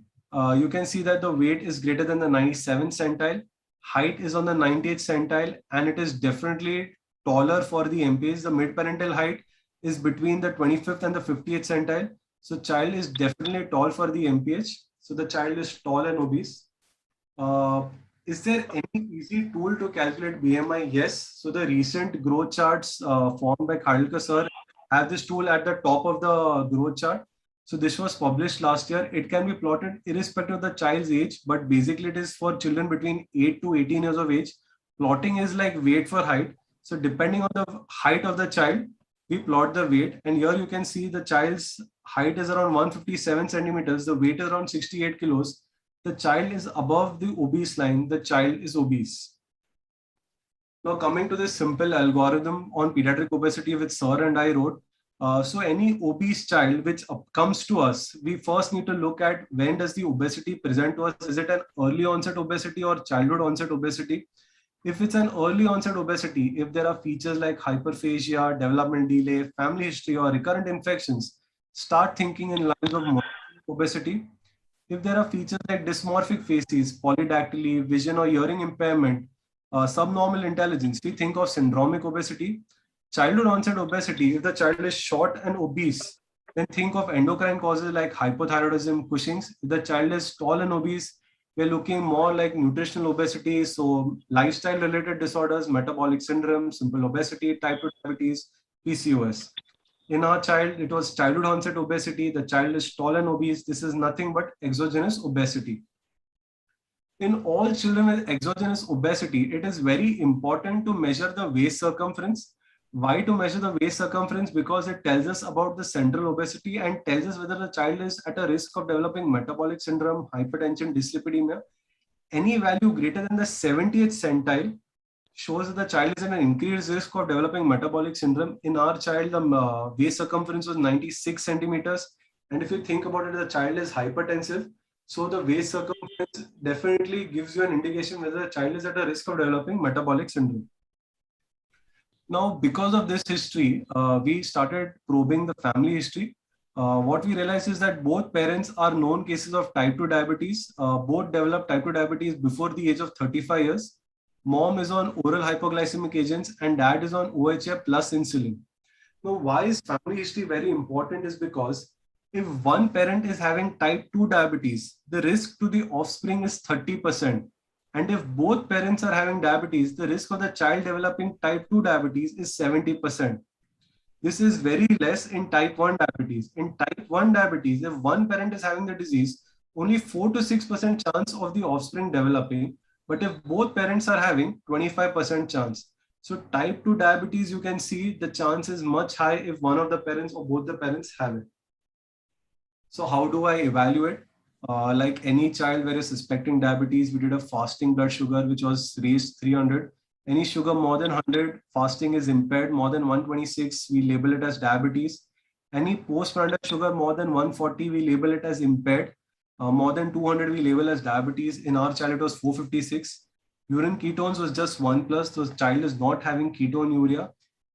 you can see that the weight is greater than the 97th centile, height is on the 98th centile, and it is definitely taller for the MPH. The mid-parental height is between the 25th and the 50th centile. So child is definitely tall for the MPH. So the child is tall and obese. Is there any easy tool to calculate BMI? Yes. So the recent growth charts formed by Khalilka sir have this tool at the top of the growth chart. So this was published last year. It can be plotted irrespective of the child's age, but basically it is for children between 8 to 18 years of age. Plotting is like weight for height. So depending on the height of the child, we plot the weight. And here you can see the child's height is around 157 centimeters. The weight is around 68 kilos. The child is above the obese line. The child is obese. Now coming to this simple algorithm on pediatric obesity which sir and I wrote. So any obese child which comes to us, we first need to look at when does the obesity present to us. Is it an early onset obesity or childhood onset obesity? If it's an early onset obesity, if there are features like hyperphagia, development delay, family history, or recurrent infections, start thinking in lines of obesity. If there are features like dysmorphic faces, polydactyly, vision or hearing impairment, subnormal intelligence, we think of syndromic obesity. Childhood onset obesity, if the child is short and obese, then think of endocrine causes like hypothyroidism, Cushing's. If the child is tall and obese, we're looking more like nutritional obesity, so lifestyle related disorders, metabolic syndrome, simple obesity, type 2 diabetes, PCOS. In our child, it was childhood onset obesity. The child is tall and obese. This is nothing but exogenous obesity. In all children with exogenous obesity, it is very important to measure the waist circumference. Why to measure the waist circumference? Because it tells us about the central obesity and tells us whether the child is at a risk of developing metabolic syndrome, hypertension, dyslipidemia. Any value greater than the 70th centile shows that the child is at an increased risk of developing metabolic syndrome. In our child, the waist circumference was 96 centimeters. And if you think about it, the child is hypertensive. So the waist circumference definitely gives you an indication whether the child is at a risk of developing metabolic syndrome. Now, because of this history, we started probing the family history. What we realized is that both parents are known cases of type 2 diabetes. Both developed type 2 diabetes before the age of 35 years. Mom is on oral hypoglycemic agents and dad is on OHA plus insulin. Now, why is family history very important is because if one parent is having type 2 diabetes, the risk to the offspring is 30%. And if both parents are having diabetes, the risk of the child developing type 2 diabetes is 70%. This is very less in type 1 diabetes. In type 1 diabetes, if one parent is having the disease, only 4 to 6% chance of the offspring developing. But if both parents are having, 25% chance. So type 2 diabetes, you can see the chance is much high if one of the parents or both the parents have it. So how do I evaluate? Like any child where you're suspecting diabetes, we did a fasting blood sugar, which was raised 300. Any sugar more than 100, fasting is impaired. More than 126, we label it as diabetes. Any postprandial sugar more than 140, we label it as impaired. More than 200, we label as diabetes. In our child, it was 456. Urine ketones was just 1 plus. So the child is not having ketone urea.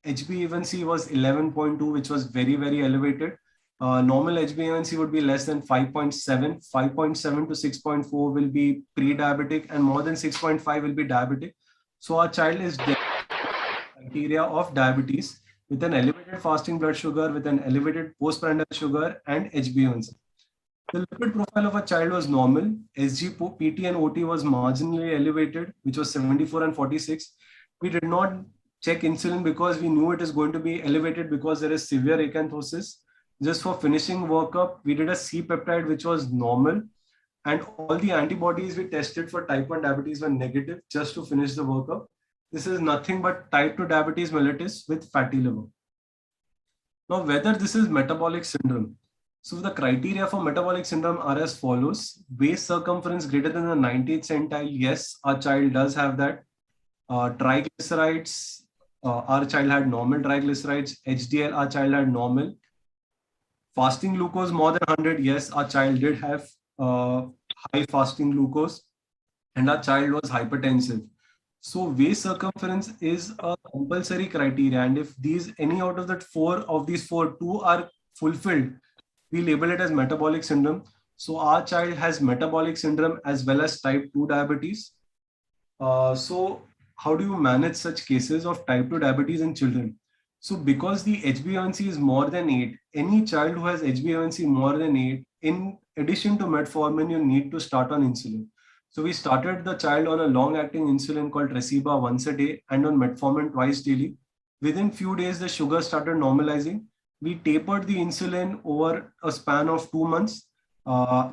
HbA1c was 11.2, which was very, very elevated. Normal HbA1c would be less than 5.7. 5.7 to 6.4 will be pre-diabetic and more than 6.5 will be diabetic. So our child is criteria of diabetes with an elevated fasting blood sugar, with an elevated postprandial sugar and HbA1c. The lipid profile of a child was normal. SGPT and OT was marginally elevated, which was 74 and 46. We did not check insulin because we knew it is going to be elevated because there is severe acanthosis. Just for finishing workup, we did a C-peptide, which was normal. And all the antibodies we tested for type 1 diabetes were negative, just to finish the workup. This is nothing but type 2 diabetes mellitus with fatty liver. Now, whether this is metabolic syndrome, So the criteria for metabolic syndrome are as follows. Waist circumference greater than the 90th centile. Yes, our child does have that. Triglycerides, our child had normal triglycerides. HDL, our child had normal. Fasting glucose more than 100. Yes, our child did have high fasting glucose and our child was hypertensive. So waist circumference is a compulsory criteria. And if any out of that two are fulfilled, we label it as metabolic syndrome. So our child has metabolic syndrome as well as type 2 diabetes. So how do you manage such cases of type 2 diabetes in children? So because the HbA1c is more than 8, any child who has HbA1c more than 8, in addition to metformin, you need to start on insulin. So we started the child on a long-acting insulin called Tresiba once a day and on metformin twice daily. Within few days, the sugar started normalizing. We tapered the insulin over a span of 2 months.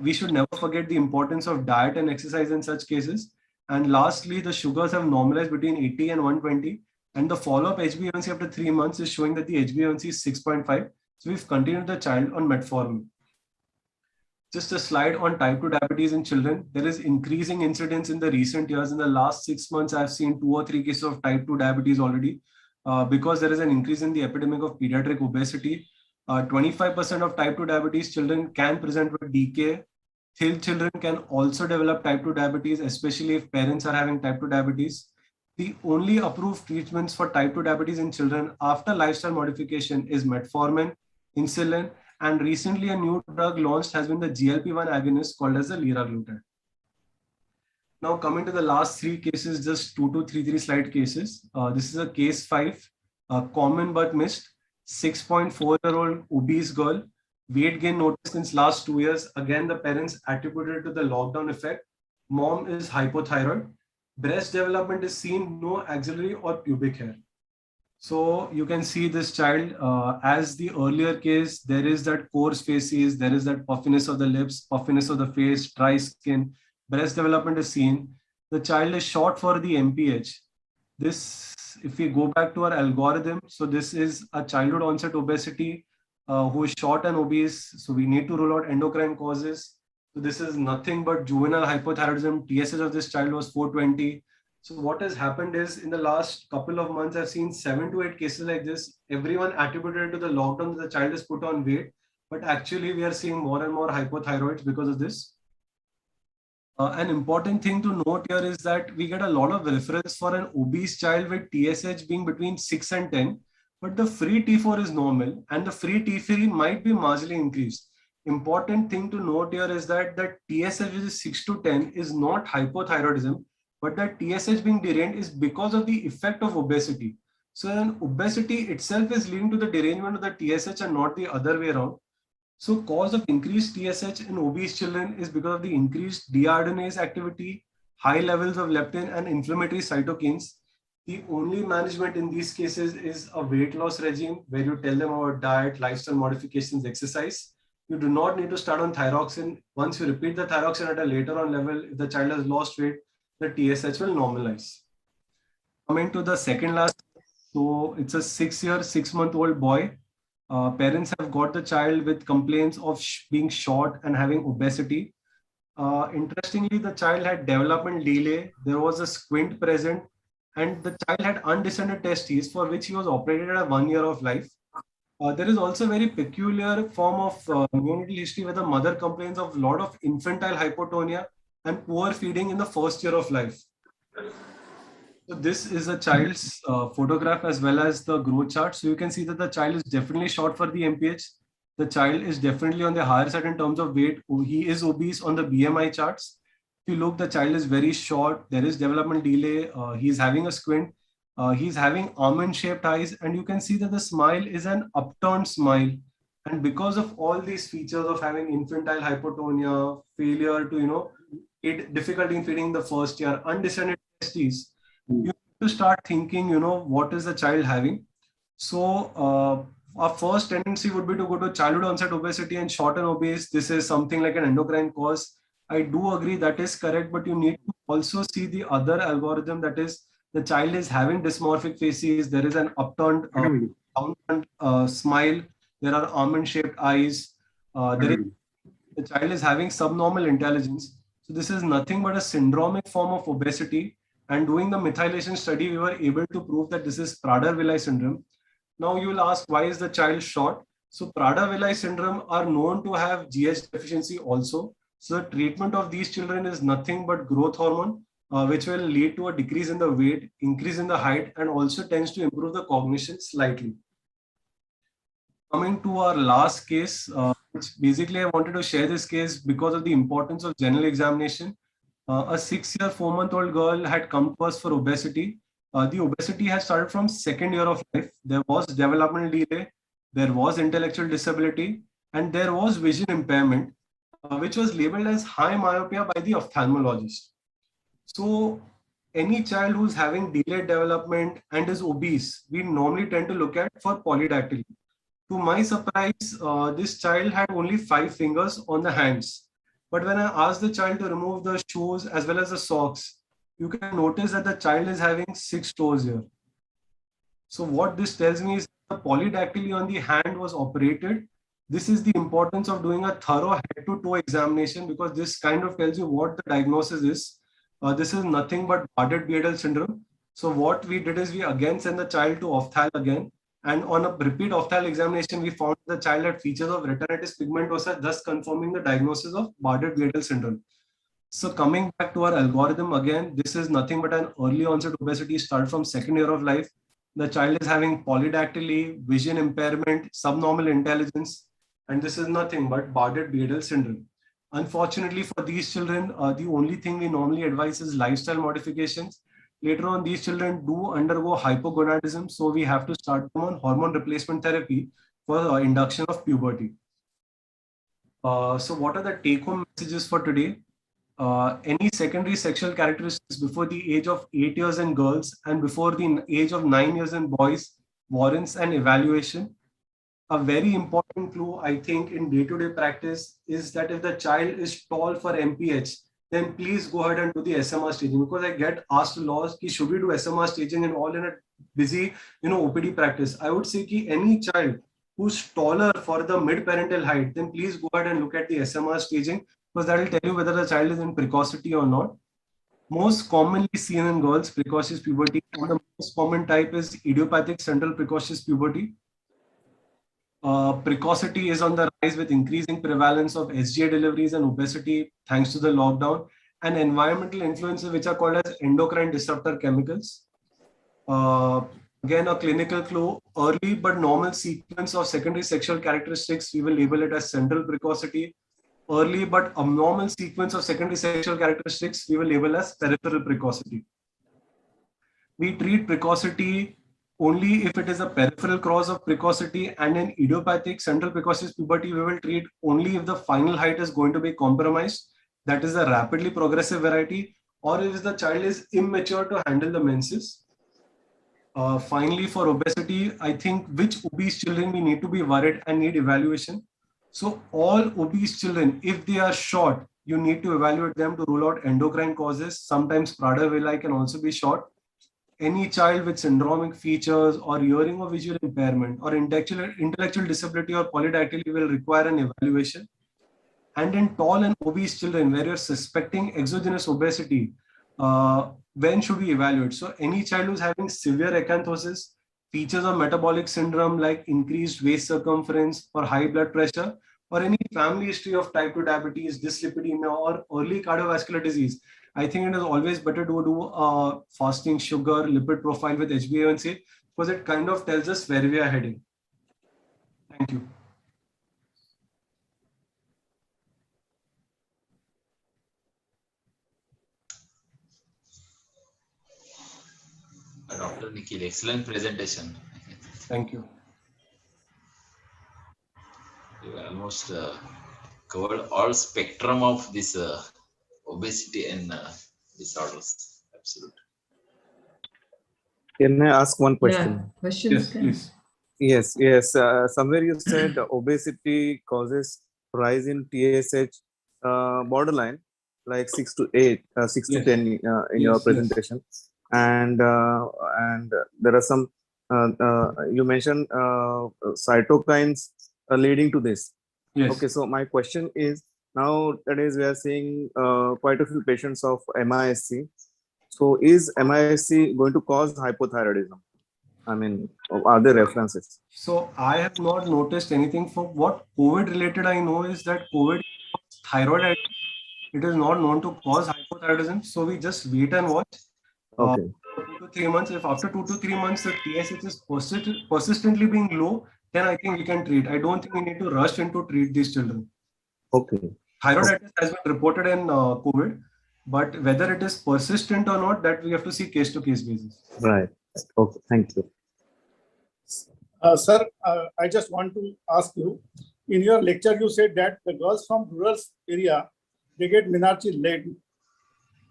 We should never forget the importance of diet and exercise in such cases. And lastly, the sugars have normalized between 80 and 120. And the follow-up HbA1c after 3 months is showing that the HbA1c is 6.5. So we've continued the child on metformin. Just a slide on type 2 diabetes in children. There is increasing incidence in the recent years. In the last 6 months, I've seen 2 or 3 cases of type 2 diabetes already because there is an increase in the epidemic of pediatric obesity. 25% of type 2 diabetes children can present with DK. Children can also develop type 2 diabetes, especially if parents are having type 2 diabetes. The only approved treatments for type 2 diabetes in children after lifestyle modification is metformin, insulin, and recently a new drug launched has been the GLP-1 agonist called as the liraglutide. Now coming to the last 3 cases, just 2 to 3 slide cases. This is a case 5, common but missed, 6.4-year-old obese girl, weight gain noticed since last 2 years. Again, the parents attributed to the lockdown effect. Mom is hypothyroid. Breast development is seen, no axillary or pubic hair. So you can see this child, as the earlier case, there is that coarse faces, there is that puffiness of the lips, puffiness of the face, dry skin, breast development is seen. The child is short for the MPH. This, if we go back to our algorithm, so this is a childhood onset obesity who is short and obese. So we need to rule out endocrine causes. So this is nothing but juvenile hypothyroidism. TSH of this child was 420. So what has happened is in the last couple of months, I've seen 7 to 8 cases like this. Everyone attributed to the lockdown that the child is put on weight, but actually we are seeing more and more hypothyroids because of this. An important thing to note here is that we get a lot of reference for an obese child with TSH being between 6 and 10, but the free T4 is normal and the free T3 might be marginally increased. Important thing to note here is that the TSH which is 6 to 10 is not hypothyroidism, but that TSH being deranged is because of the effect of obesity. So then obesity itself is leading to the derangement of the TSH and not the other way around. So cause of increased TSH in obese children is because of the increased deiodinase activity, high levels of leptin and inflammatory cytokines. The only management in these cases is a weight loss regime where you tell them about diet, lifestyle modifications, exercise. You do not need to start on thyroxine. Once you repeat the thyroxine at a later on level, if the child has lost weight, the TSH will normalize. Coming to the second last, so it's a 6-month-old boy. Parents have got the child with complaints of being short and having obesity. Interestingly, the child had development delay. There was a squint present, and the child had undescended testes for which he was operated at 1 year of life. There is also a very peculiar form of neonatal history where the mother complains of a lot of infantile hypotonia and poor feeding in the first year of life. So this is a child's photograph as well as the growth chart. So you can see that the child is definitely short for the MPH. The child is definitely on the higher side in terms of weight. He is obese on the BMI charts. If you look, the child is very short. There is development delay. He's having a squint. He's having almond-shaped eyes. And you can see that the smile is an upturned smile. And because of all these features of having infantile hypotonia, failure to, difficulty in feeding the first year, undescended testes, you have to start thinking, what is the child having? So our first tendency would be to go to childhood onset obesity and short and obese. This is something like an endocrine cause. I do agree that is correct, but you need to also see the other algorithm, that is the child is having dysmorphic faces. There is an upturned smile. There are almond-shaped eyes. the child is having subnormal intelligence. So this is nothing but a syndromic form of obesity. And doing the methylation study, we were able to prove that this is Prader-Willi syndrome. Now you will ask, why is the child short? So Prader-Willi syndrome are known to have GH deficiency also. So the treatment of these children is nothing but growth hormone, which will lead to a decrease in the weight, increase in the height, and also tends to improve the cognition slightly. Coming to our last case, which basically I wanted to share this case because of the importance of general examination. A 6-year, 4-month-old girl had come to us for obesity. The obesity had started from 2nd year of life. There was developmental delay, there was intellectual disability, and there was vision impairment, which was labeled as high myopia by the ophthalmologist. So any child who's having delayed development and is obese, we normally tend to look at for polydactyly. To my surprise, this child had only 5 fingers on the hands. But when I asked the child to remove the shoes as well as the socks, you can notice that the child is having 6 toes here. So what this tells me is the polydactyly on the hand was operated. This is the importance of doing a thorough head-to-toe examination, because this kind of tells you what the diagnosis is. This is nothing but Bardet-Biedl syndrome. So what we did is we again sent the child to ophthal again. And on a repeat ophthal examination, we found the child had features of retinitis pigmentosa, thus confirming the diagnosis of Bardet-Biedl syndrome. So coming back to our algorithm again, this is nothing but an early onset obesity started from 2nd year of life. The child is having polydactyly, vision impairment, subnormal intelligence, and this is nothing but Bardet-Biedl syndrome. Unfortunately for these children, the only thing we normally advise is lifestyle modifications. Later on, these children do undergo hypogonadism, so we have to start them on hormone replacement therapy for induction of puberty. So what are the take-home messages for today? Any secondary sexual characteristics before the age of 8 years in girls and before the age of 9 years in boys warrants an evaluation. A very important clue, I think, in day-to-day practice is that if the child is tall for MPH, then please go ahead and do the SMR staging, because I get asked a lot, should we do SMR staging and all in a busy, OPD practice. I would say that any child who's taller for the mid-parental height, then please go ahead and look at the SMR staging, because that will tell you whether the child is in precocity or not. Most commonly seen in girls, precocious puberty, and the most common type is idiopathic central precocious puberty. Precocity is on the rise with increasing prevalence of SGA deliveries and obesity thanks to the lockdown, and environmental influences which are called as endocrine disruptor chemicals. Again, a clinical clue, early but normal sequence of secondary sexual characteristics, we will label it as central precocity. Early but abnormal sequence of secondary sexual characteristics, we will label as peripheral precocity. We treat precocity only if it is a peripheral cause of precocity, and in idiopathic central precocious puberty, we will treat only if the final height is going to be compromised, that is a rapidly progressive variety, or if the child is immature to handle the menses. Finally, for obesity, I think which obese children we need to be worried and need evaluation. So all obese children, if they are short, you need to evaluate them to rule out endocrine causes. Sometimes Prader-Willi can also be short. Any child with syndromic features or hearing or visual impairment or intellectual disability or polydactyly will require an evaluation. And in tall and obese children, where you're suspecting exogenous obesity, when should we evaluate? So any child who's having severe acanthosis, features of metabolic syndrome like increased waist circumference or high blood pressure, or any family history of type 2 diabetes, dyslipidemia, or early cardiovascular disease, I think it is always better to do a fasting sugar lipid profile with HbA1c, because it kind of tells us where we are heading. Thank you. Dr. Nikhil, excellent presentation. Thank you. You almost covered all spectrum of this obesity and disorders. Absolutely. Can I ask one question? Yeah, questions. Yes, please. Yes. Somewhere you said obesity causes rise in TSH borderline, like 6 to 8, 6 Yes. to 10 in your presentation, and there are some. You mentioned cytokines leading to this. Yes. Okay, so my question is, nowadays we are seeing quite a few patients of MISC. So is MISC going to cause hypothyroidism? I mean, are there references? So I have not noticed anything. For what COVID related I know is that COVID thyroid, it is not known to cause hypothyroidism. So we just wait and watch. Okay. For 2 to 3 months. If after 2 to 3 months the TSH is persistently being low, then I think we can treat. I don't think we need to rush into treat these children. Okay. Thyroiditis has been reported in COVID, but whether it is persistent or not, that we have to see case to case basis. Right. Okay. Thank you. Sir, I just want to ask you, in your lecture, you said that the girls from rural area, they get menarche late.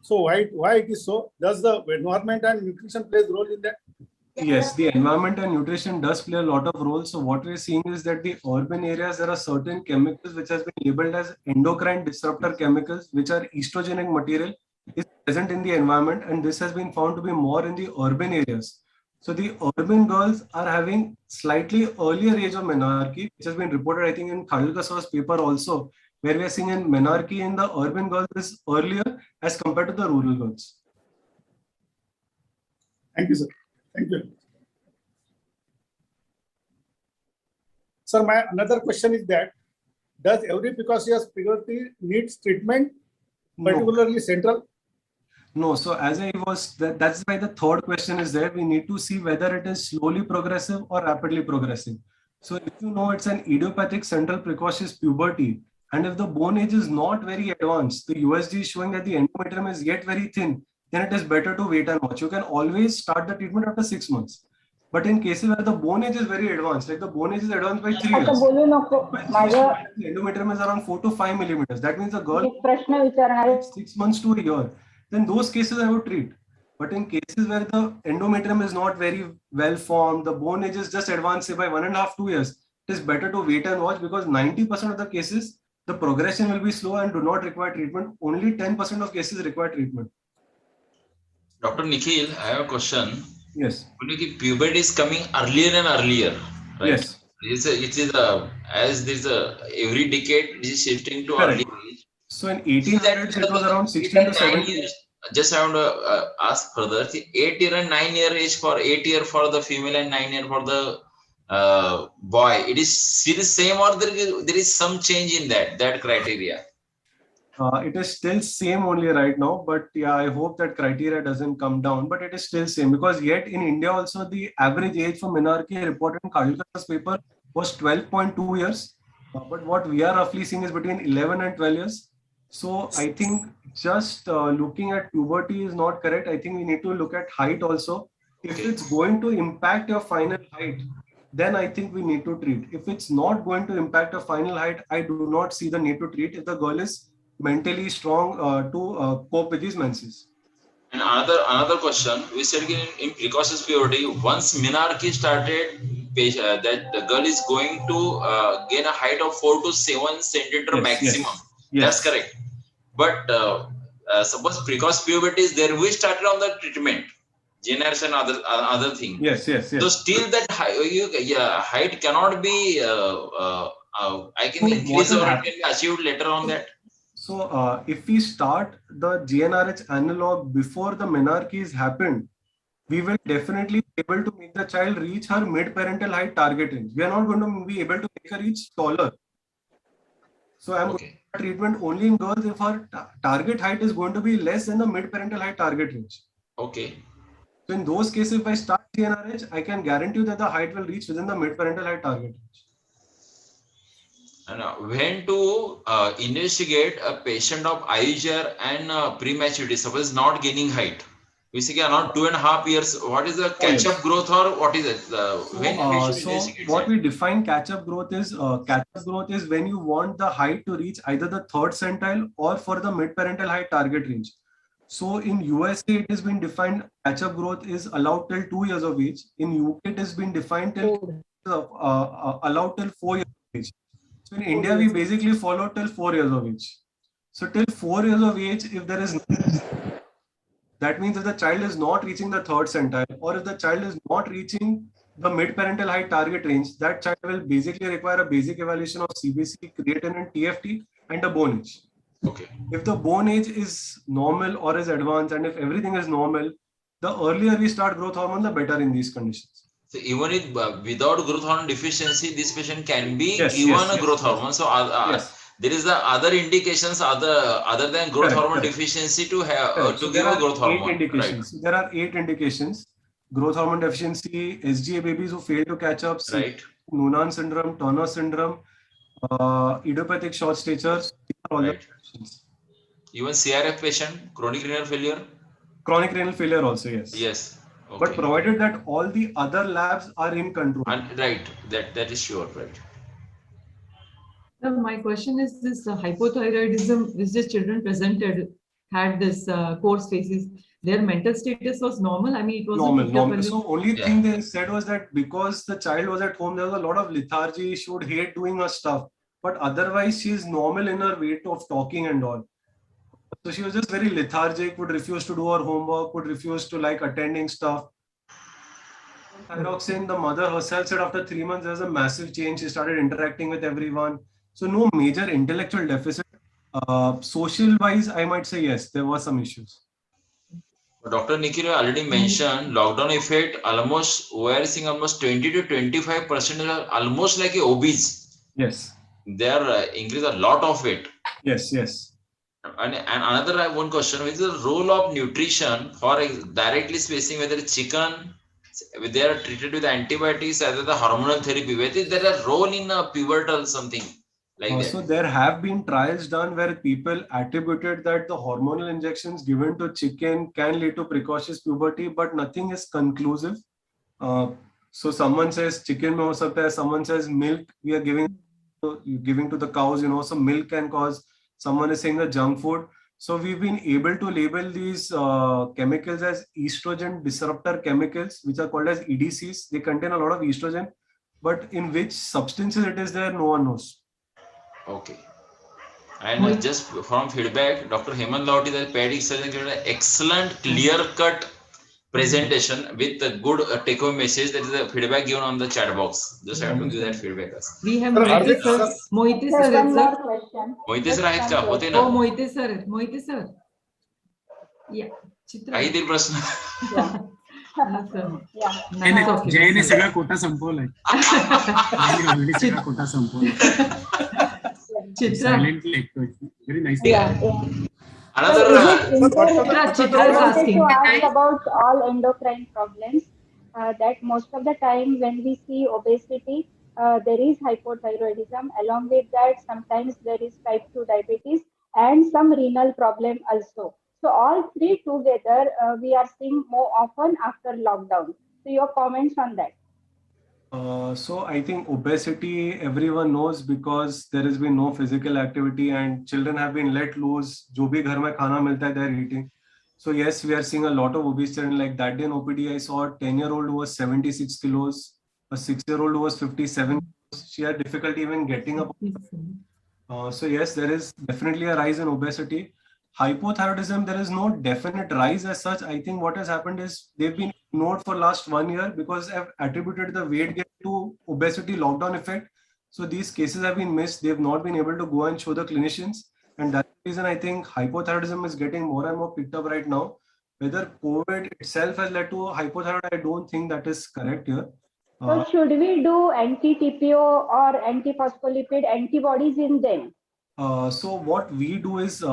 So why it is so? Does the environment and nutrition plays role in that? Yes, the environment and nutrition does play a lot of role. So what we're seeing is that the urban areas, there are certain chemicals which has been labeled as endocrine disruptor chemicals, which are estrogenic material, is present in the environment, and this has been found to be more in the urban areas. So the urban girls are having slightly earlier age of menarche, which has been reported, I think, in Khalilkasaw's paper also, where we are seeing in menarche in the urban girls is earlier as compared to the rural girls. Thank you, sir. Thank you. Sir, my another question is that, does every precocious puberty needs treatment, particularly central? No, so as I was, that's why the third question is there. We need to see whether it is slowly progressive or rapidly progressive. So if you know it's an idiopathic central precocious puberty, and if the bone age is not very advanced, the USG is showing that the endometrium is yet very thin, then it is better to wait and watch. You can always start the treatment after 6 months. But in cases where the bone age is very advanced, like the bone age is advanced by 3 years, the endometrium is around 4 to 5 millimeters. That means the girl 6 months to a year. Then those cases I would treat. But in cases where the endometrium is not very well formed, the bone age is just advanced say by 1.5 to 2 years, it is better to wait and watch, because 90% of the cases, the progression will be slow and do not require treatment. Only 10% of cases require treatment. Dr. Nikhil, I have a question. Yes. Puberty is coming earlier and earlier, right? Yes. As there's every decade it is shifting to Correct. early age. So in 1800s, it was around 16 to 17 years. Just I want to ask further. 8-year and 9-year age for 8-year for the female and 9-year for the boy. It is still same, or there is some change in that criteria? It is still same only right now, but yeah, I hope that criteria doesn't come down, but it is still same, because yet in India also the average age for menarche reported in Khalilkasaw's paper was 12.2 years. But what we are roughly seeing is between 11 and 12 years. So I think just looking at puberty is not correct. I think we need to look at height also. If it's going to impact your final height, then I think we need to treat. If it's not going to impact your final height, I do not see the need to treat if the girl is mentally strong to cope with these menses. And another question, we said in precocious puberty, once menarche started, that the girl is going to gain a height of 4 to 7 centimeter maximum. Yes. That's correct. But suppose precoce puberty is there, we started on the treatment, generation, other thing. Yes. So still that height cannot be, I can increase or it can be achieved later on that. So if we start the GnRH analog before the menarche has happened, we will definitely be able to make the child reach her mid-parental height target range. We are not going to be able to make her reach taller. So I'm going to do treatment only in girls if her target height is going to be less than the mid-parental height target range. Okay. So in those cases, if I start GnRH, I can guarantee you that the height will reach within the mid-parental height target range. And when to investigate a patient of IUGR and prematurity, suppose not gaining height, basically around 2.5 years, what is the catch-up growth, or what is it? So what we define catch-up growth is when you want the height to reach either the 3rd centile or for the mid-parental height target range. So in USA, it has been defined catch-up growth is allowed till 2 years of age. In UK, it has been defined till allowed till 4 years of age. So in India, we basically follow till 4 years of age. So till 4 years of age, if there is, that means if the child is not reaching the 3rd centile, or if the child is not reaching the mid-parental height target range, that child will basically require a basic evaluation of CBC, creatinine, and TFT, and a bone age. Okay. If the bone age is normal or is advanced, and if everything is normal, the earlier we start growth hormone, the better in these conditions. So even if without growth hormone deficiency, this patient can be Yes, given yes, a yes, growth yes. hormone. So Yes. there is the other indications other than growth Correct, hormone correct. deficiency to have Correct. to So give there a are growth 8 hormone. indications. Right. So there are 8 indications: growth hormone deficiency, SGA babies who fail to catch up, Right. Noonan syndrome, Turner syndrome, idiopathic short statures. These are all the Right. conditions. Even CRF patient, chronic renal failure. Chronic renal failure also, yes. Yes. Okay. But provided that all the other labs are in control. Right. That is sure. Right. Now, my question is this hypothyroidism, which the children presented had this coarse faces, their mental status was normal? I mean, it was Normal. So only Yeah. thing they said was that because the child was at home, there was a lot of lethargy. She would hate doing her stuff. But otherwise, she is normal in her way of talking and all. So she was just very lethargic, would refuse to do her homework, would refuse to like attending stuff. Thyroxine, the mother herself said after 3 months, there was a massive change. She started interacting with everyone. So no major intellectual deficit. Social wise, I might say yes, there were some issues. Dr. Nikhil already mentioned lockdown effect. Almost we are seeing almost 20 to 25% are almost like a obese. Yes. They are increase a lot of weight. Yes, yes. And another one question is the role of nutrition for directly spacing whether it's chicken, they are treated with antibiotics, either the hormonal therapy, whether there is a role in a pubertal something like that. So there have been trials done where people attributed that the hormonal injections given to chicken can lead to precocious puberty, but nothing is conclusive. So someone says chicken mein ho sakta hai, someone says milk we are giving to the cows, so milk can cause. Someone is saying the junk food. So we've been able to label these chemicals as estrogen disruptor chemicals, which are called as EDCs. They contain a lot of estrogen, but in which substances it is there, no one knows. Okay. And just from feedback, Dr. Hemant Lauti, the pediatric surgeon, gave an excellent clear-cut presentation with a good take-home message. That is the feedback given on the chat box. Just have to give that feedback. We have Mohite sir. Mohite Sir, sir, one more question. Mohite sir आहेत का? होते Oh, ना? Mohite sir. Yeah. Chitra. काही तरी प्रश्न. No, sir. Yeah. Nice of you. जयने सगळा Kota संपवलाय. Already सगळा Kota संपवलाय. Chitra. Silently lecture. Very nice. Yeah. Another. Chitra I is wanted asking. to ask about all endocrine problems. That most of the time when we see obesity, there is hypothyroidism. Along with that, sometimes there is type 2 diabetes and some renal problem also. So all three together, we are seeing more often after lockdown. So your comments on that? So I think obesity everyone knows because there has been no physical activity and children have been let loose. जो भी घर में खाना मिलता है, they're eating. So yes, we are seeing a lot of obese children. Like that day in OPD, I saw a 10-year-old who was 76 kilos, a 6-year-old who was 57 kilos. She had difficulty even getting up. So yes, there is definitely a rise in obesity. Hypothyroidism, there is no definite rise as such. I think what has happened is they've been ignored for last 1 year because I've attributed the weight gain to obesity lockdown effect. So these cases have been missed. They've not been able to go and show the clinicians. And that's the reason I think hypothyroidism is getting more and more picked up right now. Whether COVID itself has led to hypothyroid, I don't think that is correct here. So should we do anti-TPO or anti-phospholipid antibodies in them? So what we do is,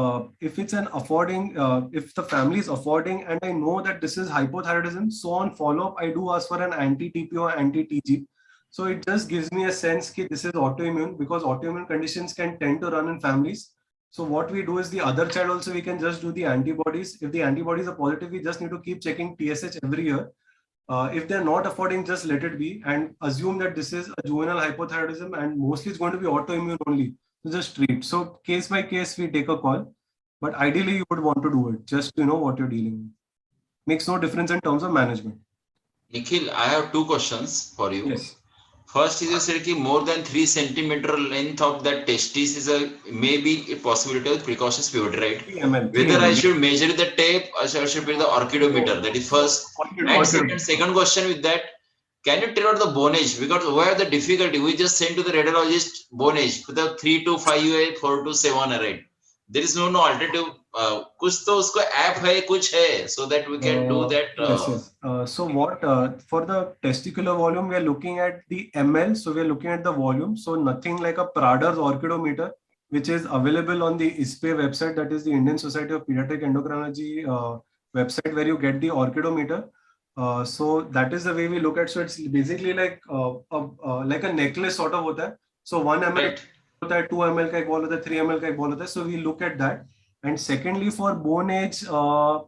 if it's an affording, if the family is affording, and I know that this is hypothyroidism, so on follow-up, I do ask for an anti-TPO, anti-TG. So it just gives me a sense that this is autoimmune because autoimmune conditions can tend to run in families. So what we do is the other child also, we can just do the antibodies. If the antibodies are positive, we just need to keep checking TSH every year. If they're not affording, just let it be and assume that this is a juvenile hypothyroidism and mostly it's going to be autoimmune only. So just treat. So case by case, we take a call, but ideally you would want to do it just to know what you're dealing with. Makes no difference in terms of management. Nikhil, I have two questions for you. Yes. First is you said that more than 3 centimeter length of that testis is a maybe a possibility of precocious puberty, right? 3 ml. Whether I should measure the tape or I should be the orchidometer. That is first. And second question with that, can you tell out the bone age? Because where the difficulty, we just send to the radiologist bone age, to the 3 to 5 है, 4 to 7 है, right? There is no alternative. कुछ तो उसको app है, कुछ है, so that we can do that. Yes. So what for the testicular volume, we are looking at the ml. So we are looking at the volume. So nothing like a Prader's orchidometer, which is available on the ISPE website, that is the Indian Society of Pediatric Endocrinology website, where you get the orchidometer. So that is the way we look at. So it's basically like a necklace sort of होता है. So 1 ml Right. होता है, 2 ml का एक ball होता है, 3 ml का एक ball होता है. So we look at that. And secondly, for bone age,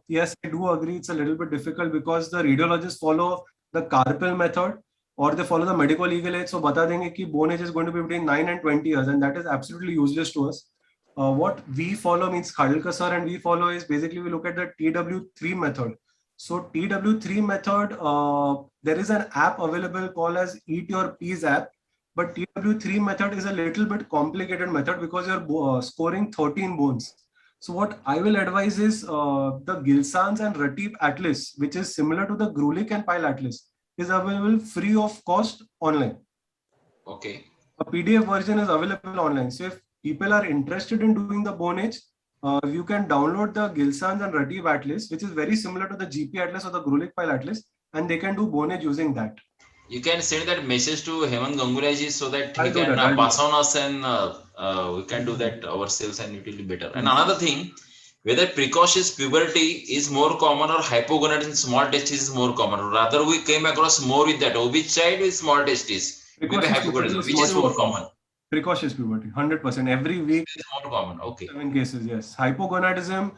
yes, I do agree it's a little bit difficult because the radiologists follow the Carpel method or they follow the medical legal age. So bata denge ki bone age is going to be between 9 and 20 years, and that is absolutely useless to us. What we follow means Khadilkar sir and we follow is basically we look at the TW3 method. So TW3 method, there is an app available called as Eat Your Peas app, but TW3 method is a little bit complicated method because you're scoring 13 bones. So what I will advise is the Gilsans and Ratib Atlas, which is similar to the Grulich and Pyle Atlas, is available free of cost online. Okay. A PDF version is available online. So if people are interested in doing the bone age, you can download the Gilsans and Ratib Atlas, which is very similar to the GP Atlas or the Grulich Pyle Atlas, and they can do bone age using that. You can send that message to Hemant Gangulaji so that he I'll do can that, pass on us, and we can do that ourselves, and it will be better. And another thing, whether precocious puberty is more common or hypogonadism in small testes is more common. Rather, we came across more with that. Obese child with small testes, maybe hypogonadism, which is more common. Precocious puberty, 100%. Every week is more common. Okay. 7 cases, yes. Hypogonadism,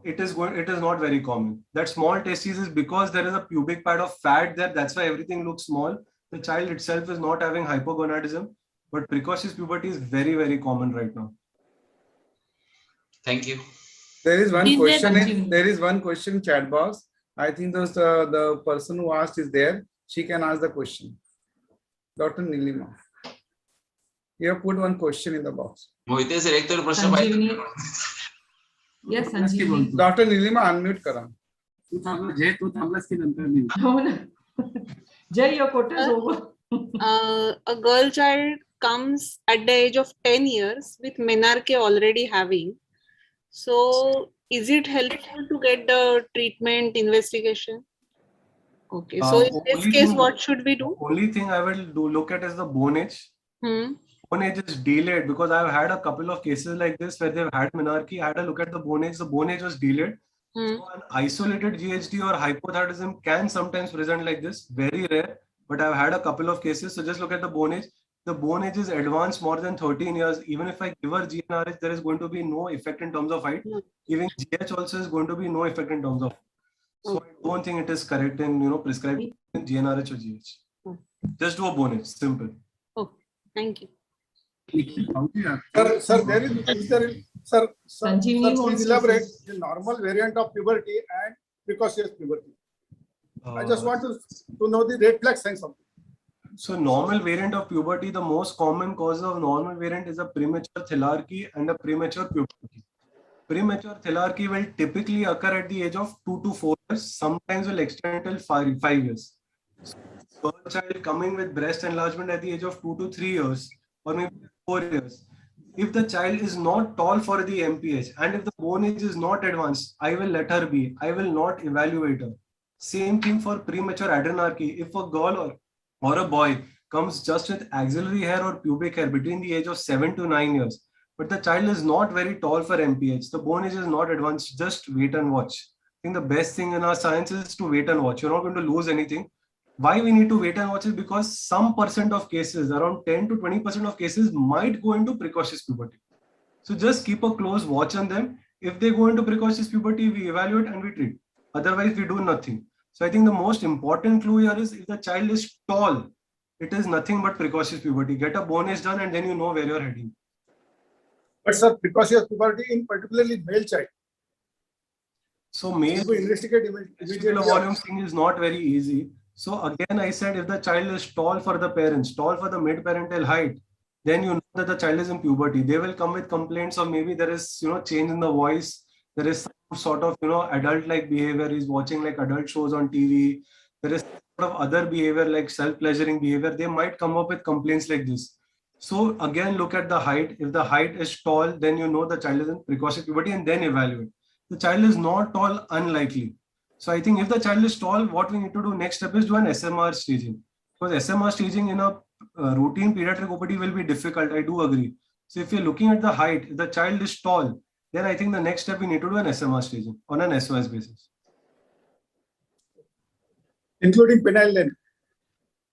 it is not very common. That small testes is because there is a pubic pad of fat there. That's why everything looks small. The child itself is not having hypogonadism, but precocious puberty is very, very common right now. Thank you. There is one question. Sanjeevani. There is one question in chat box. I think the person who asked is there. She can ask the question. Dr. Nilima, you have put one question in the box. Mohite sir एक तो प्रश्न Sanjeevani. Yes, Sanjeevani. Dr. Nilima, unmute करा. तू थांबलास की नंतर मी. हो ना. Jay, your quota is over. A girl child comes at the age of 10 years with menarche already having. So is it helpful to get the treatment investigation? Okay, so in this case, what should we do? Only thing I will look at is the bone age. Bone age is delayed because I've had a couple of cases like this where they've had menarche. I had a look at the bone age. The bone age was delayed. So an isolated GHD or hypothyroidism can sometimes present like this. Very rare, but I've had a couple of cases. So just look at the bone age. The bone age is advanced more than 13 years. Even if I give her GnRH, there is going to be no effect in terms of height. Even GH also is going to be no effect in terms of. So I don't think it is correct in prescribing GnRH or GH. Just do a bone age. Simple. Okay, thank you. Sir, sir, please elaborate the normal variant of puberty and precocious puberty. I just want to know the red flag signs of it. So normal variant of puberty, the most common cause of normal variant is a premature thelarchy and a premature puberty. Premature thelarchy will typically occur at the age of 2 to 4 years, sometimes will extend till 5 years. So a child coming with breast enlargement at the age of 2 to 3 years or maybe 4 years. If the child is not tall for the MPH and if the bone age is not advanced, I will let her be. I will not evaluate her. Same thing for premature adrenarche. If a girl or a boy comes just with axillary hair or pubic hair between the age of 7 to 9 years, but the child is not very tall for MPH, the bone age is not advanced, just wait and watch. I think the best thing in our science is to wait and watch. You're not going to lose anything. Why we need to wait and watch is because some percent of cases, around 10 to 20% of cases might go into precocious puberty. So just keep a close watch on them. If they go into precocious puberty, we evaluate and we treat. Otherwise, we do nothing. So I think the most important clue here is if the child is tall, it is nothing but precocious puberty. Get a bone age done and then you know where you're heading. But sir, precocious puberty in particularly male child. So male investigate testicular volume thing is not very easy. So again, I said if the child is tall for the parents, tall for the midparental height, then you know that the child is in puberty. They will come with complaints of maybe there is change in the voice. There is some sort of adult-like behavior. He's watching like adult shows on TV. there is sort of other behavior like self-pleasuring behavior, they might come up with complaints like this. So again, look at the height. If the height is tall, then you know the child is in precocious puberty and then evaluate. The child is not tall, unlikely. So I think if the child is tall, what we need to do next step is do an SMR staging. Because SMR staging in a routine pediatric OPD will be difficult, I do agree. So if you're looking at the height, if the child is tall, then I think the next step we need to do an SMR staging on an SOS basis. Including penile length.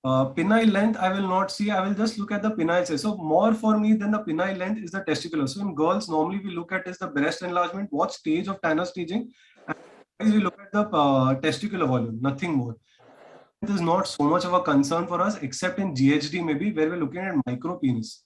Penile length, I will not see. I will just look at the penile size. So more for me than the penile length is the testicular. So in girls, normally we look at is the breast enlargement, what stage of Tanner staging, and we look at the testicular volume, nothing more. It is not so much of a concern for us, except in GHD maybe, where we're looking at micro penis.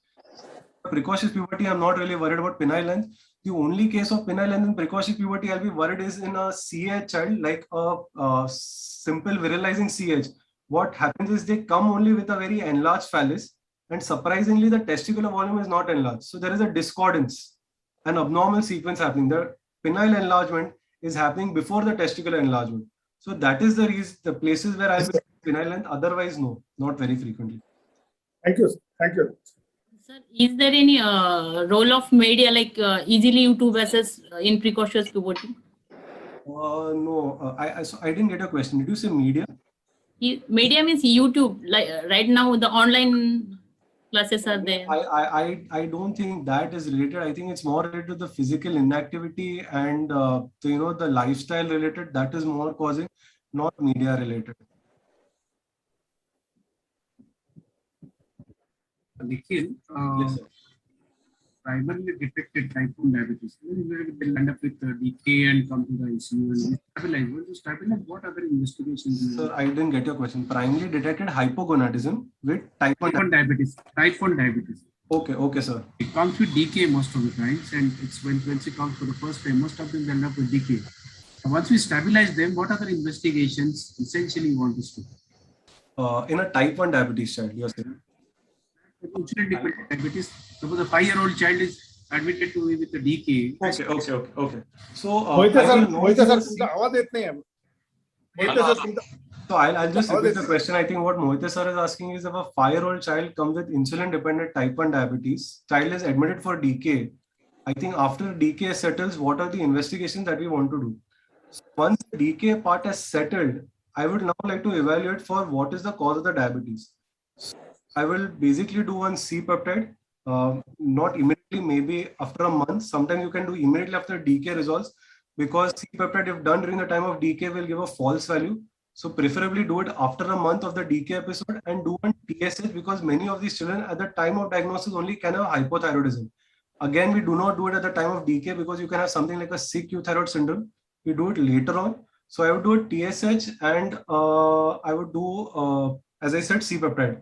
Precocious puberty, I'm not really worried about penile length. The only case of penile length in precocious puberty I'll be worried is in a CH child, like a simple virilizing CH. What happens is they come only with a very enlarged phallus, and surprisingly the testicular volume is not enlarged. So there is a discordance, an abnormal sequence happening. The penile enlargement is happening before the testicular enlargement. So that is the reason, the places where I'll be penile length, otherwise no, not very frequently. Thank you. Thank you. Sir, is there any role of media like easily YouTube versus in precocious puberty? No, I didn't get a question. Did you say media? Media means YouTube. Like right now, the online classes are there. I don't think that is related. I think it's more related to the physical inactivity and the lifestyle related. That is more causing, not media related. Nikhil, Yes, sir. primarily detected type 1 diabetes. They'll end up with decay and come to the ICU and stabilize. Once you stabilize, what other investigations? Sir, I didn't get your question. Primarily detected hypogonadism with type 1 diabetes. Type 1 diabetes. Okay, sir. It comes with decay most of the times, and it's when it comes for the first time, most of them end up with decay. And once we stabilize them, what other investigations essentially you want us to do? In a type 1 diabetes child, you're saying? Insulin dependent diabetes. Suppose a 5-year-old child is admitted to with a decay. Okay. So, So I'll just repeat the question. I think what Mohit sir is asking is if a 5-year-old child comes with insulin-dependent type 1 diabetes, child is admitted for decay. I think after decay settles, what are the investigations that we want to do? So once the decay part has settled, I would now like to evaluate for what is the cause of the diabetes. So I will basically do one C-peptide, not immediately, maybe after a month. Sometimes you can do immediately after decay resolves, because C-peptide, if done during the time of decay, will give a false value. So preferably do it after a month of the decay episode and do one TSH, because many of these children at the time of diagnosis only can have hypothyroidism. Again, we do not do it at the time of decay because you can have something like a sick euthyroid syndrome. We do it later on. So I would do a TSH and I would do, as I said, C-peptide.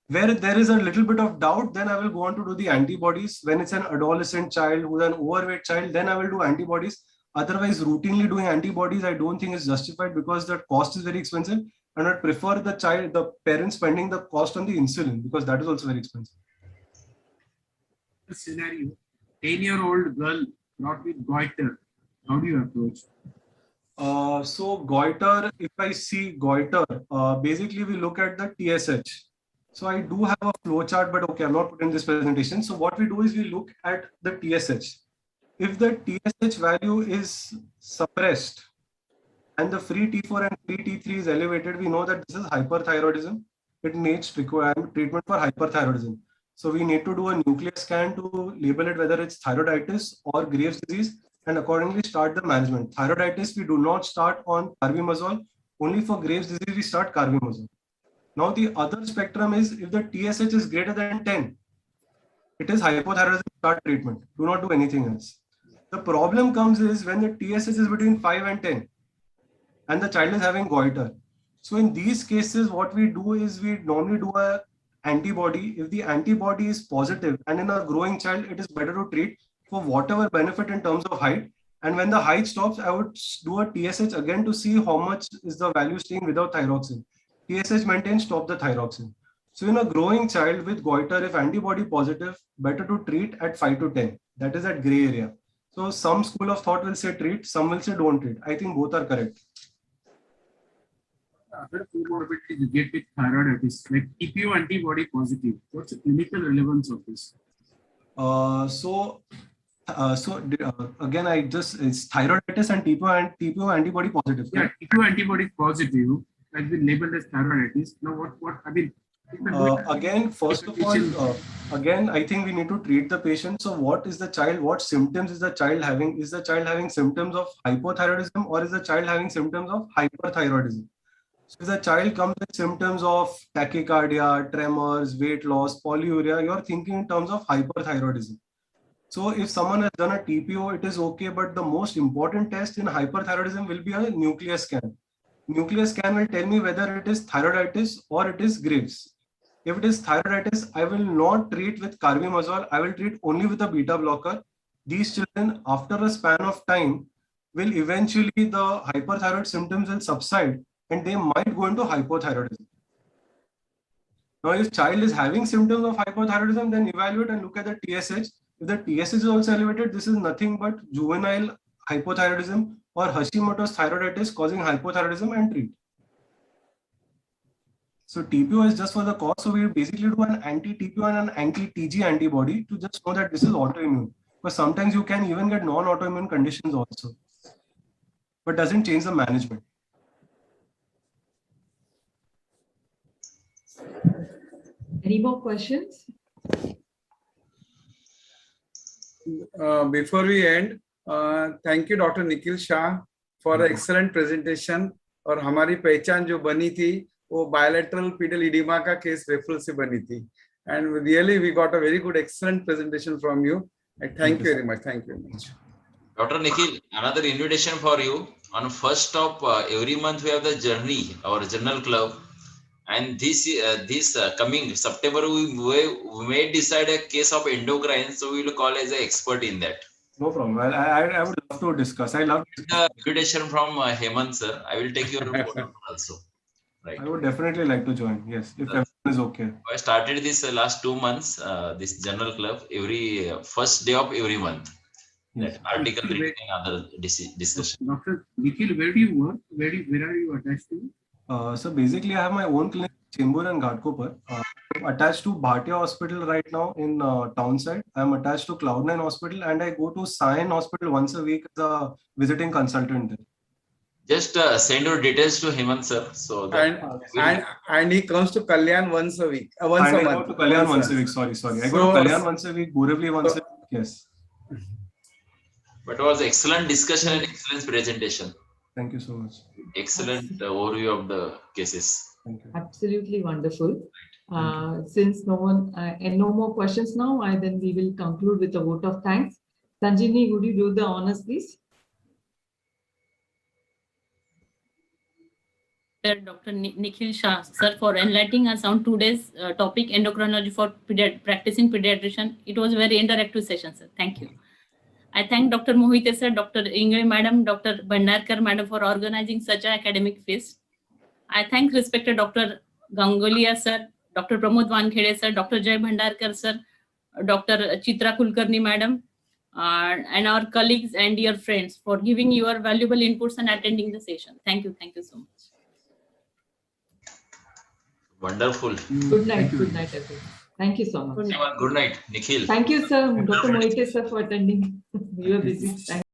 Where there is a little bit of doubt, then I will go on to do the antibodies. When it's an adolescent child who's an overweight child, then I will do antibodies. Otherwise, routinely doing antibodies, I don't think is justified because the cost is very expensive. And I'd prefer the parents spending the cost on the insulin because that is also very expensive. Scenario, 10-year-old girl not with goiter, how do you approach? So goiter, if I see goiter, basically we look at the TSH. So I do have a flow chart, but okay, I'm not putting this presentation. So what we do is we look at the TSH. If the TSH value is suppressed and the free T4 and free T3 is elevated, we know that this is hyperthyroidism. It needs treatment for hyperthyroidism. So we need to do a nuclear scan to label it whether it's thyroiditis or Graves' disease and accordingly start the management. Thyroiditis, we do not start on carbimazole. Only for Graves' disease, we start carbimazole. Now the other spectrum is if the TSH is greater than 10, it is hypothyroidism, start treatment. Do not do anything else. The problem comes is when the TSH is between 5 and 10 and the child is having goiter. So in these cases, what we do is we normally do a antibody. If the antibody is positive and in a growing child, it is better to treat for whatever benefit in terms of height. And when the height stops, I would do a TSH again to see how much is the value staying without thyroxine. TSH maintains, stop the thyroxine. So in a growing child with goiter, if antibody positive, better to treat at 5 to 10. That is that gray area. So some school of thought will say treat, some will say don't treat. I think both are correct. other comorbidities you get with thyroiditis, like TPO antibody positive? What's the clinical relevance of this? Again, it's thyroiditis and TPO antibody positive. Yeah, TPO antibody positive has been labeled as thyroiditis. Now, I mean, again, first of all, again, I think we need to treat the patient. So what is the child, what symptoms is the child having? Is the child having symptoms of hypothyroidism or is the child having symptoms of hyperthyroidism? So if the child comes with symptoms of tachycardia, tremors, weight loss, polyuria, you're thinking in terms of hyperthyroidism. So if someone has done a TPO, it is okay, but the most important test in hyperthyroidism will be a nuclear scan. Nuclear scan will tell me whether it is thyroiditis or it is Graves. If it is thyroiditis, I will not treat with carbimazole. I will treat only with a beta blocker. These children, after a span of time, will eventually the hyperthyroid symptoms will subside and they might go into hypothyroidism. Now, if child is having symptoms of hypothyroidism, then evaluate and look at the TSH. If the TSH is also elevated, this is nothing but juvenile hypothyroidism or Hashimoto's thyroiditis causing hypothyroidism and treat. So TPO is just for the cause. So we basically do an anti-TPO and an anti-TG antibody to just know that this is autoimmune. But sometimes you can even get non-autoimmune conditions also, but doesn't change the management. Any more questions? Before we end, thank you Dr. Nikhil Shah for an excellent presentation. और हमारी पहचान जो बनी थी वो bilateral pedal edema का case referral से बनी थी. And really we got a very good excellent presentation from you. And thank you very much. Thank you very much. Dr. Nikhil, another invitation for you. On first of every month we have the journey, our journal club. And this coming September, we may decide a case of endocrine, so we will call as an expert in that. No problem. I would love to discuss. I love the invitation from Hemant sir. I will take your report also. Right. I would definitely like to join. Yes, if everyone is okay. I started this last 2 months. This journal club every first day of every month. Yes. That article written and other discussion. Dr. Nikhil, where do you work? Where are you attached to? So basically, I have my own clinic, Chembur and Ghatkopar. I'm attached to Bhatia Hospital right now in Townside. I'm attached to Cloud9 Hospital, and I go to Sion Hospital once a week as a visiting consultant there. Just send your details to Hemant sir. So that and he comes to Kalyan once a week. Once a month. I go to Kalyan once a week. Sorry. I go to Kalyan once a week, Borivali once a week. Yes. But it was excellent discussion and excellent presentation. Thank you so much. Excellent overview of the cases. Thank you. Absolutely wonderful. Since no one and no more questions now, then we will conclude with a vote of thanks. Sanjini, would you do the honors, please? Dr. Nikhil Shah, sir, for enlightening us on today's topic, endocrinology for practicing pediatrician. It was a very interactive session, sir. Thank you. I thank Dr. Mohite sir, Dr. Ingve madam, Dr. Bhandarkar madam for organizing such an academic feast. I thank respected Dr. Gangulia sir, Dr. Pramod Wankhede sir, Dr. Jay Bhandarkar sir, Dr. Chitra Kulkarni madam, and our colleagues and dear friends for giving your valuable inputs and attending the session. Thank you so much. Wonderful. Good night, everyone. Thank you so much. Good night, Nikhil. Thank you, sir. Dr. Mohite sir, for attending. You are busy. Thank you.